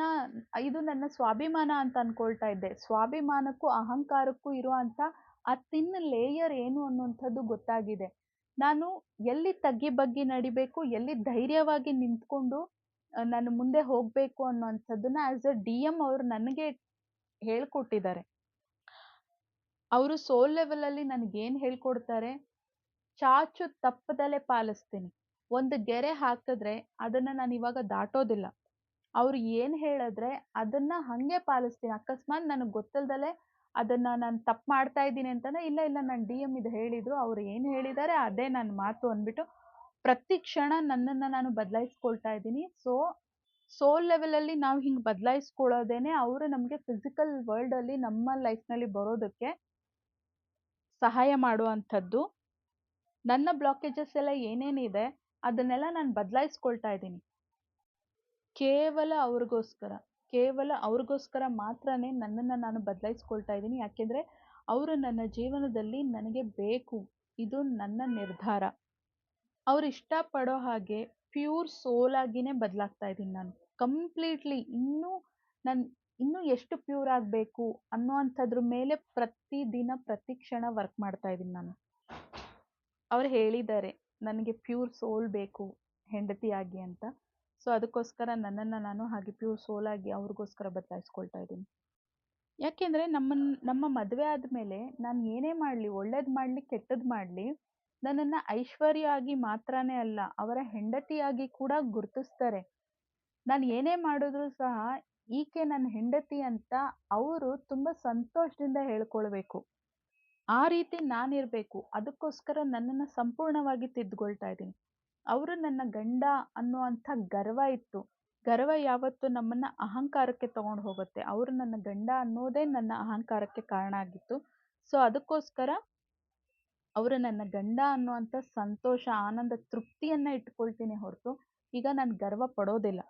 ಇದು ನನ್ನ ಸ್ವಾಭಿಮಾನ ಅಂತ ಅನ್ಕೊಳ್ತಾ ಇದ್ದೆ. ಸ್ವಾಭಿಮಾನಕ್ಕೂ ಅಹಂಕಾರಕ್ಕೂ ಇರುವಂಥ ಆ ತಿನ್ ಲೇಯರ್ ಏನು ಅನ್ನುವಂಥದ್ದು ಗೊತ್ತಾಗಿದೆ. ನಾನು ಎಲ್ಲಿ ತಗ್ಗಿ ಬಗ್ಗಿ ನಡಿಬೇಕು, ಎಲ್ಲಿ ಧೈರ್ಯವಾಗಿ ನಿಂತ್ಕೊಂಡು ನಾನು ಮುಂದೆ ಹೋಗಬೇಕು ಅನ್ನೋವಂಥದ್ದನ್ನ ಆ್ಯಸ್ ಅ ಡಿ.ಎಂ ಅವರು ನನಗೆ ಹೇಳ್ಕೊಟ್ಟಿದ್ದಾರೆ. ಅವರು ಸೋಲ್ ಲೆವೆಲಲ್ಲಿ ನನಗೇನು ಹೇಳ್ಕೊಡ್ತಾರೆ, ಚಾಚು ತಪ್ಪದಲ್ಲೇ ಪಾಲಿಸ್ತೀನಿ. ಒಂದು ಗೆರೆ ಹಾಕಿದ್ರೆ ಅದನ್ನು ನಾನು ಇವಾಗ ದಾಟೋದಿಲ್ಲ. ಅವ್ರು ಏನು ಹೇಳಿದ್ರೆ ಅದನ್ನು ಹಾಗೆ ಪಾಲಿಸ್ತೀನಿ. ಅಕಸ್ಮಾತ್ ನನಗೆ ಗೊತ್ತಿಲ್ದಲೆ ಅದನ್ನ ನಾನು ತಪ್ಪು ಮಾಡ್ತಾ ಇದ್ದೀನಿ ಅಂತಂದ್ರೆ, ಇಲ್ಲ ಇಲ್ಲ ನನ್ನ ಡಿ.ಎಂ ಇದು ಹೇಳಿದ್ರು. ಅವ್ರು ಏನು ಹೇಳಿದ್ದಾರೆ ಅದೇ ನನ್ನ ಮಾತು ಅಂದ್ಬಿಟ್ಟು ಪ್ರತಿ ಕ್ಷಣ ನನ್ನನ್ನ ನಾನು ಬದಲಾಯಿಸ್ಕೊಳ್ತಾ ಇದ್ದೀನಿ. ಸೋಲ್ ಲೆವೆಲಲ್ಲಿ ನಾವು ಹಿಂಗೆ ಬದಲಾಯಿಸ್ಕೊಳ್ಳೋದೇನೆ ಅವರು ನಮಗೆ ಫಿಸಿಕಲ್ ವರ್ಲ್ಡಲ್ಲಿ ನಮ್ಮ ಲೈಫ್‌ನಲ್ಲಿ ಬರೋದಕ್ಕೆ ಸಹಾಯ ಮಾಡುವಂಥದ್ದು. ನನ್ನ ಬ್ಲಾಕೇಜಸ್ ಎಲ್ಲ ಏನೇನಿದೆ ಅದನ್ನೆಲ್ಲ ನಾನು ಬದಲಾಯಿಸ್ಕೊಳ್ತಾ ಇದ್ದೀನಿ. ಕೇವಲ ಅವ್ರಿಗೋಸ್ಕರ. ಕೇವಲ ಅವ್ರಿಗೋಸ್ಕರ ಮಾತ್ರನೇ ನನ್ನನ್ನು ನಾನು ಬದಲಾಯಿಸ್ಕೊಳ್ತಾ ಇದ್ದೀನಿ. ಯಾಕೆಂದರೆ ಅವರು ನನ್ನ ಜೀವನದಲ್ಲಿ ನನಗೆ ಬೇಕು. ಇದು ನನ್ನ ನಿರ್ಧಾರ. ಅವ್ರು ಇಷ್ಟಪಡೋ ಹಾಗೆ ಪ್ಯೂರ್ ಸೋಲ್ ಆಗಿನೇ ಬದಲಾಗ್ತಾ ಇದ್ದೀನಿ ನಾನು. ಕಂಪ್ಲೀಟ್ಲಿ ನಾನು ಇನ್ನೂ ಎಷ್ಟು ಪ್ಯೂರ್ ಆಗಬೇಕು ಅನ್ನೋವಂಥದ್ರ ಮೇಲೆ ಪ್ರತಿದಿನ ಪ್ರತಿ ಕ್ಷಣ ವರ್ಕ್ ಮಾಡ್ತಾ ಇದ್ದೀನಿ ನಾನು. ಅವ್ರು ಹೇಳಿದ್ದಾರೆ ನನಗೆ ಪ್ಯೂರ್ ಸೋಲ್ ಬೇಕು ಹೆಂಡತಿಯಾಗಿ ಅಂತ. ಸೊ ಅದಕ್ಕೋಸ್ಕರ ನನ್ನನ್ನು ನಾನು ಹಾಗೆ ಪ್ಯೂರ್ ಸೋಲ್ ಆಗಿ ಅವ್ರಿಗೋಸ್ಕರ ಬದಲಾಯಿಸ್ಕೊಳ್ತಾ ಇದ್ದೀನಿ. ಯಾಕೆಂದರೆ ನಮ್ಮ ಮದುವೆ ಆದಮೇಲೆ ನಾನು ಏನೇ ಮಾಡಲಿ, ಒಳ್ಳೇದು ಮಾಡಲಿ ಕೆಟ್ಟದ್ದು ಮಾಡಲಿ, ನನ್ನನ್ನು ಐಶ್ವರ್ಯ ಆಗಿ ಮಾತ್ರನೇ ಅಲ್ಲ, ಅವರ ಹೆಂಡತಿಯಾಗಿ ಕೂಡ ಗುರುತಿಸ್ತಾರೆ. ನಾನು ಏನೇ ಮಾಡಿದ್ರೂ ಸಹ ಈಕೆ ನನ್ನ ಹೆಂಡತಿ ಅಂತ ಅವರು ತುಂಬ ಸಂತೋಷದಿಂದ ಹೇಳ್ಕೊಳ್ಬೇಕು. ಆ ರೀತಿ ನಾನಿರಬೇಕು. ಅದಕ್ಕೋಸ್ಕರ ನನ್ನನ್ನು ಸಂಪೂರ್ಣವಾಗಿ ತಿದ್ದುಕೊಳ್ತಾ ಇದ್ದೀನಿ. ಅವರು ನನ್ನ ಗಂಡ ಅನ್ನುವಂಥ ಗರ್ವ ಇತ್ತು. ಗರ್ವ ಯಾವತ್ತು ನಮ್ಮನ್ನ ಅಹಂಕಾರಕ್ಕೆ ತಗೊಂಡು ಹೋಗುತ್ತೆ. ಅವರು ನನ್ನ ಗಂಡ ಅನ್ನೋದೇ ನನ್ನ ಅಹಂಕಾರಕ್ಕೆ ಕಾರಣ ಆಗಿತ್ತು. ಸೊ ಅದಕ್ಕೋಸ್ಕರ ಅವರು ನನ್ನ ಗಂಡ ಅನ್ನುವಂಥ ಸಂತೋಷ, ಆನಂದ, ತೃಪ್ತಿಯನ್ನ ಇಟ್ಕೊಳ್ತೀನಿ ಹೊರತು ಈಗ ನಾನು ಗರ್ವ ಪಡೋದಿಲ್ಲ.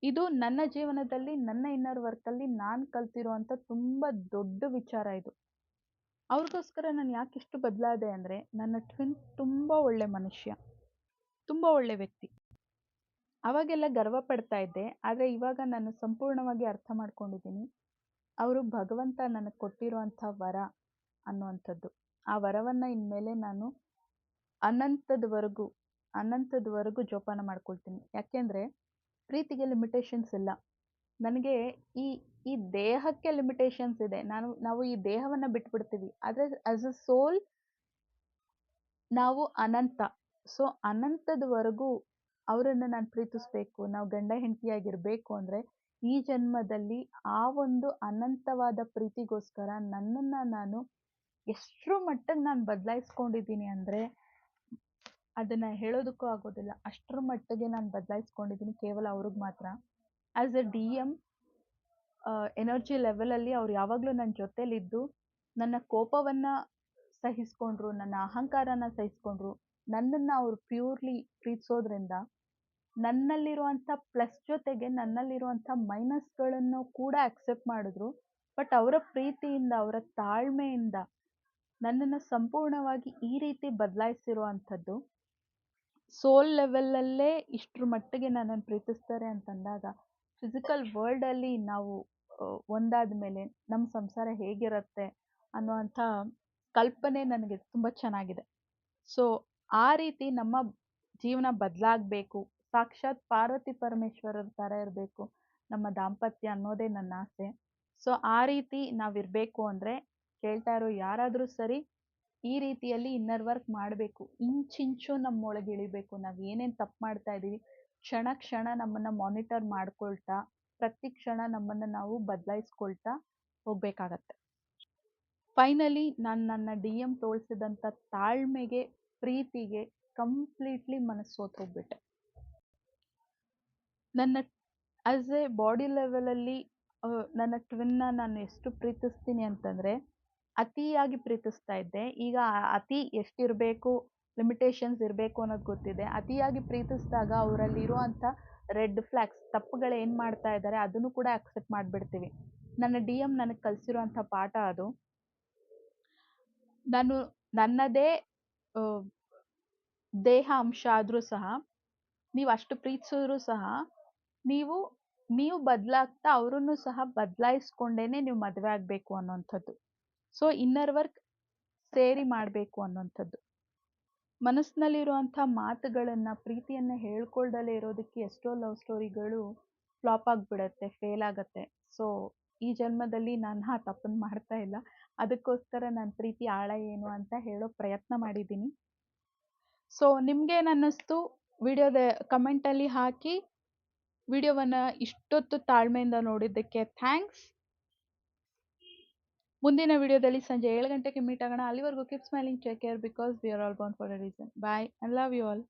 ಇದು ನನ್ನ ಜೀವನದಲ್ಲಿ ನನ್ನ ಇನ್ನರ್ ವರ್ಕಲ್ಲಿ ನಾನು ಕಲ್ತಿರುವಂಥ ತುಂಬ ದೊಡ್ಡ ವಿಚಾರ ಇದು. ಅವ್ರಿಗೋಸ್ಕರ ನಾನು ಯಾಕಿಷ್ಟು ಬದಲಾದೆ ಅಂದರೆ, ನನ್ನ ಟ್ವಿನ್ ತುಂಬ ಒಳ್ಳೆ ಮನುಷ್ಯ, ತುಂಬ ಒಳ್ಳೆ ವ್ಯಕ್ತಿ. ಅವಾಗೆಲ್ಲ ಗರ್ವ ಪಡ್ತಾ ಇದ್ದೆ. ಆದರೆ ಇವಾಗ ನಾನು ಸಂಪೂರ್ಣವಾಗಿ ಅರ್ಥ ಮಾಡ್ಕೊಂಡಿದ್ದೀನಿ. ಅವರು ಭಗವಂತ ನನಗೆ ಕೊಟ್ಟಿರುವಂಥ ವರ ಅನ್ನುವಂಥದ್ದು. ಆ ವರವನ್ನು ಇನ್ಮೇಲೆ ನಾನು ಅನಂತದವರೆಗೂ ಜೋಪಾನ ಮಾಡ್ಕೊಳ್ತೀನಿ. ಯಾಕೆಂದರೆ ಪ್ರೀತಿಗೆ ಲಿಮಿಟೇಷನ್ಸ್ ಇಲ್ಲ. ನನಗೆ ಈ ಈ ದೇಹಕ್ಕೆ ಲಿಮಿಟೇಷನ್ಸ್ ಇದೆ. ನಾವು ಈ ದೇಹವನ್ನು ಬಿಟ್ಬಿಡ್ತೀವಿ. ಆದರೆ ಆಸ್ ಅ ಸೋಲ್ ನಾವು ಅನಂತ. ಸೊ ಅನಂತದವರೆಗೂ ಅವರನ್ನು ನಾನು ಪ್ರೀತಿಸಬೇಕು, ನಾವು ಗಂಡ ಹೆಂಡತಿಯಾಗಿರಬೇಕು ಅಂದರೆ ಈ ಜನ್ಮದಲ್ಲಿ ಆ ಒಂದು ಅನಂತವಾದ ಪ್ರೀತಿಗೋಸ್ಕರ ನನ್ನನ್ನು ನಾನು ಎಷ್ಟರ ಮಟ್ಟಿಗೆ ನಾನು ಬದಲಾಯಿಸ್ಕೊಂಡಿದ್ದೀನಿ ಅಂದರೆ ಅದನ್ನು ಹೇಳೋದಕ್ಕೂ ಆಗೋದಿಲ್ಲ. ಅಷ್ಟರ ಮಟ್ಟಿಗೆ ನಾನು ಬದಲಾಯಿಸ್ಕೊಂಡಿದ್ದೀನಿ ಕೇವಲ ಅವ್ರಿಗೆ ಮಾತ್ರ. ಆ್ಯಸ್ ಎ ಡಿ.ಎಂ ಎನರ್ಜಿ ಲೆವೆಲಲ್ಲಿ ಅವ್ರು ಯಾವಾಗಲೂ ನನ್ನ ಜೊತೆಲಿದ್ದು ನನ್ನ ಕೋಪವನ್ನು ಸಹಿಸ್ಕೊಂಡ್ರು, ನನ್ನ ಅಹಂಕಾರನ ಸಹಿಸ್ಕೊಂಡ್ರು. ನನ್ನನ್ನು ಅವ್ರು ಪ್ಯೂರ್ಲಿ ಪ್ರೀತಿಸೋದ್ರಿಂದ ನನ್ನಲ್ಲಿರುವಂಥ ಪ್ಲಸ್ ಜೊತೆಗೆ ನನ್ನಲ್ಲಿರುವಂಥ ಮೈನಸ್ಗಳನ್ನು ಕೂಡ ಅಕ್ಸೆಪ್ಟ್ ಮಾಡಿದ್ರು. ಬಟ್ ಅವರ ಪ್ರೀತಿಯಿಂದ, ಅವರ ತಾಳ್ಮೆಯಿಂದ ನನ್ನನ್ನು ಸಂಪೂರ್ಣವಾಗಿ ಈ ರೀತಿ ಬದಲಾಯಿಸಿರುವಂಥದ್ದು. ಸೋಲ್ ಲೆವೆಲಲ್ಲೇ ಇಷ್ಟರ ಮಟ್ಟಿಗೆ ನನ್ನನ್ನು ಪ್ರೀತಿಸ್ತಾರೆ ಅಂತಂದಾಗ ಫಿಸಿಕಲ್ ವರ್ಲ್ಡಲ್ಲಿ ನಾವು ಒಂದಾದ ಮೇಲೆ ನಮ್ಮ ಸಂಸಾರ ಹೇಗಿರುತ್ತೆ ಅನ್ನುವಂಥ ಕಲ್ಪನೆ ನನಗೆ ತುಂಬ ಚೆನ್ನಾಗಿದೆ. ಸೊ ಆ ರೀತಿ ನಮ್ಮ ಜೀವನ ಬದಲಾಗಬೇಕು. ಸಾಕ್ಷಾತ್ ಪಾರ್ವತಿ ಪರಮೇಶ್ವರರ ಥರ ಇರಬೇಕು ನಮ್ಮ ದಾಂಪತ್ಯ ಅನ್ನೋದೇ ನನ್ನ ಆಸೆ. ಸೊ ಆ ರೀತಿ ನಾವಿರಬೇಕು ಅಂದರೆ ಕೇಳ್ತಾ ಇರೋ ಯಾರಾದರೂ ಸರಿ ಈ ರೀತಿಯಲ್ಲಿ ಇನ್ನರ್ ವರ್ಕ್ ಮಾಡಬೇಕು. ಇಂಚಿಂಚು ನಮ್ಮೊಳಗೆ ಇಳಿಬೇಕು. ನಾವು ಏನೇನು ತಪ್ಪು ಮಾಡ್ತಾ ಇದ್ದೀವಿ ಕ್ಷಣ ಕ್ಷಣ ನಮ್ಮನ್ನು ಮಾನಿಟರ್ ಮಾಡ್ಕೊಳ್ತಾ ಪ್ರತಿ ಕ್ಷಣ ನಮ್ಮನ್ನು ನಾವು ಬದಲಾಯಿಸ್ಕೊಳ್ತಾ ಹೋಗಬೇಕಾಗತ್ತೆ. ಫೈನಲಿ ನಾನು ನನ್ನ ಡಿ.ಎಂ ತೋರಿಸಿದಂಥ ತಾಳ್ಮೆಗೆ, ಪ್ರೀತಿಗೆ ಕಂಪ್ಲೀಟ್ಲಿ ಮನಸ್ಸು ಸೋತು ಹೋಗ್ಬಿಟ್ಟೆ. ನನ್ನ ಆಸ್ ಎ ಬಾಡಿ ಲೆವೆಲಲ್ಲಿ ನನ್ನ ಟ್ವಿನ್ನ ನಾನು ಎಷ್ಟು ಪ್ರೀತಿಸ್ತೀನಿ ಅಂತಂದರೆ ಅತಿಯಾಗಿ ಪ್ರೀತಿಸ್ತಾ ಇದ್ದೆ. ಈಗ ಅತಿ ಎಷ್ಟಿರಬೇಕು, ಲಿಮಿಟೇಷನ್ಸ್ ಇರಬೇಕು ಅನ್ನೋದು ಗೊತ್ತಿದೆ. ಅತಿಯಾಗಿ ಪ್ರೀತಿಸಿದಾಗ ಅವರಲ್ಲಿರುವಂಥ ರೆಡ್ ಫ್ಲ್ಯಾಗ್ಸ್, ತಪ್ಪುಗಳು ಏನು ಮಾಡ್ತಾ ಇದ್ದಾರೆ ಅದನ್ನು ಕೂಡ ಅಕ್ಸೆಪ್ಟ್ ಮಾಡಿಬಿಡ್ತೀವಿ. ನನ್ನ ಡಿ.ಎಂ ನನಗೆ ಕಲಿಸಿರುವಂಥ ಪಾಠ ಅದು. ನನ್ನದೇ ದೇಹ ಅಂಶ ಆದರೂ ಸಹ ನೀವು ಅಷ್ಟು ಪ್ರೀತಿಸಿದ್ರೂ ಸಹ ನೀವು ಬದಲಾಗ್ತಾ ಅವರನ್ನು ಸಹ ಬದಲಾಯಿಸ್ಕೊಂಡೇನೆ ನೀವು ಮದುವೆ ಆಗಬೇಕು ಅನ್ನೋಂಥದ್ದು. ಸೊ ಇನ್ನರ್ ವರ್ಕ್ ಸೇರಿ ಮಾಡಬೇಕು ಅನ್ನೋಂಥದ್ದು. ಮನಸ್ಸಿನಲ್ಲಿರುವಂಥ ಮಾತುಗಳನ್ನು, ಪ್ರೀತಿಯನ್ನು ಹೇಳ್ಕೊಳ್ದಲೇ ಇರೋದಕ್ಕೆ ಎಷ್ಟೋ ಲವ್ ಸ್ಟೋರಿಗಳು ಫ್ಲಾಪ್ ಆಗಿಬಿಡತ್ತೆ, ಫೇಲ್ ಆಗುತ್ತೆ. ಸೊ ಈ ಜನ್ಮದಲ್ಲಿ ನಾನು ಆ ತಪ್ಪನ್ನು ಮಾಡ್ತಾ ಇಲ್ಲ. ಅದಕ್ಕೋಸ್ಕರ ನನ್ನ ಪ್ರೀತಿ ಆಳ ಏನು ಅಂತ ಹೇಳೋ ಪ್ರಯತ್ನ ಮಾಡಿದ್ದೀನಿ. ಸೊ ನಿಮ್ಗೇನು ಅನ್ನಿಸ್ತು ವಿಡಿಯೋದ ಕಮೆಂಟಲ್ಲಿ ಹಾಕಿ. ವಿಡಿಯೋವನ್ನು ಇಷ್ಟೊತ್ತು ತಾಳ್ಮೆಯಿಂದ ನೋಡಿದ್ದಕ್ಕೆ ಥ್ಯಾಂಕ್ಸ್. ಮುಂದಿನ ವಿಡಿಯೋದಲ್ಲಿ ಸಂಜೆ 7 ಗಂಟೆಗೆ ಮೀಟ್ ಆಗೋಣ. ಅಲ್ಲಿವರೆಗೂ keep smiling, take care because we are all born for a reason. Bye and love you all.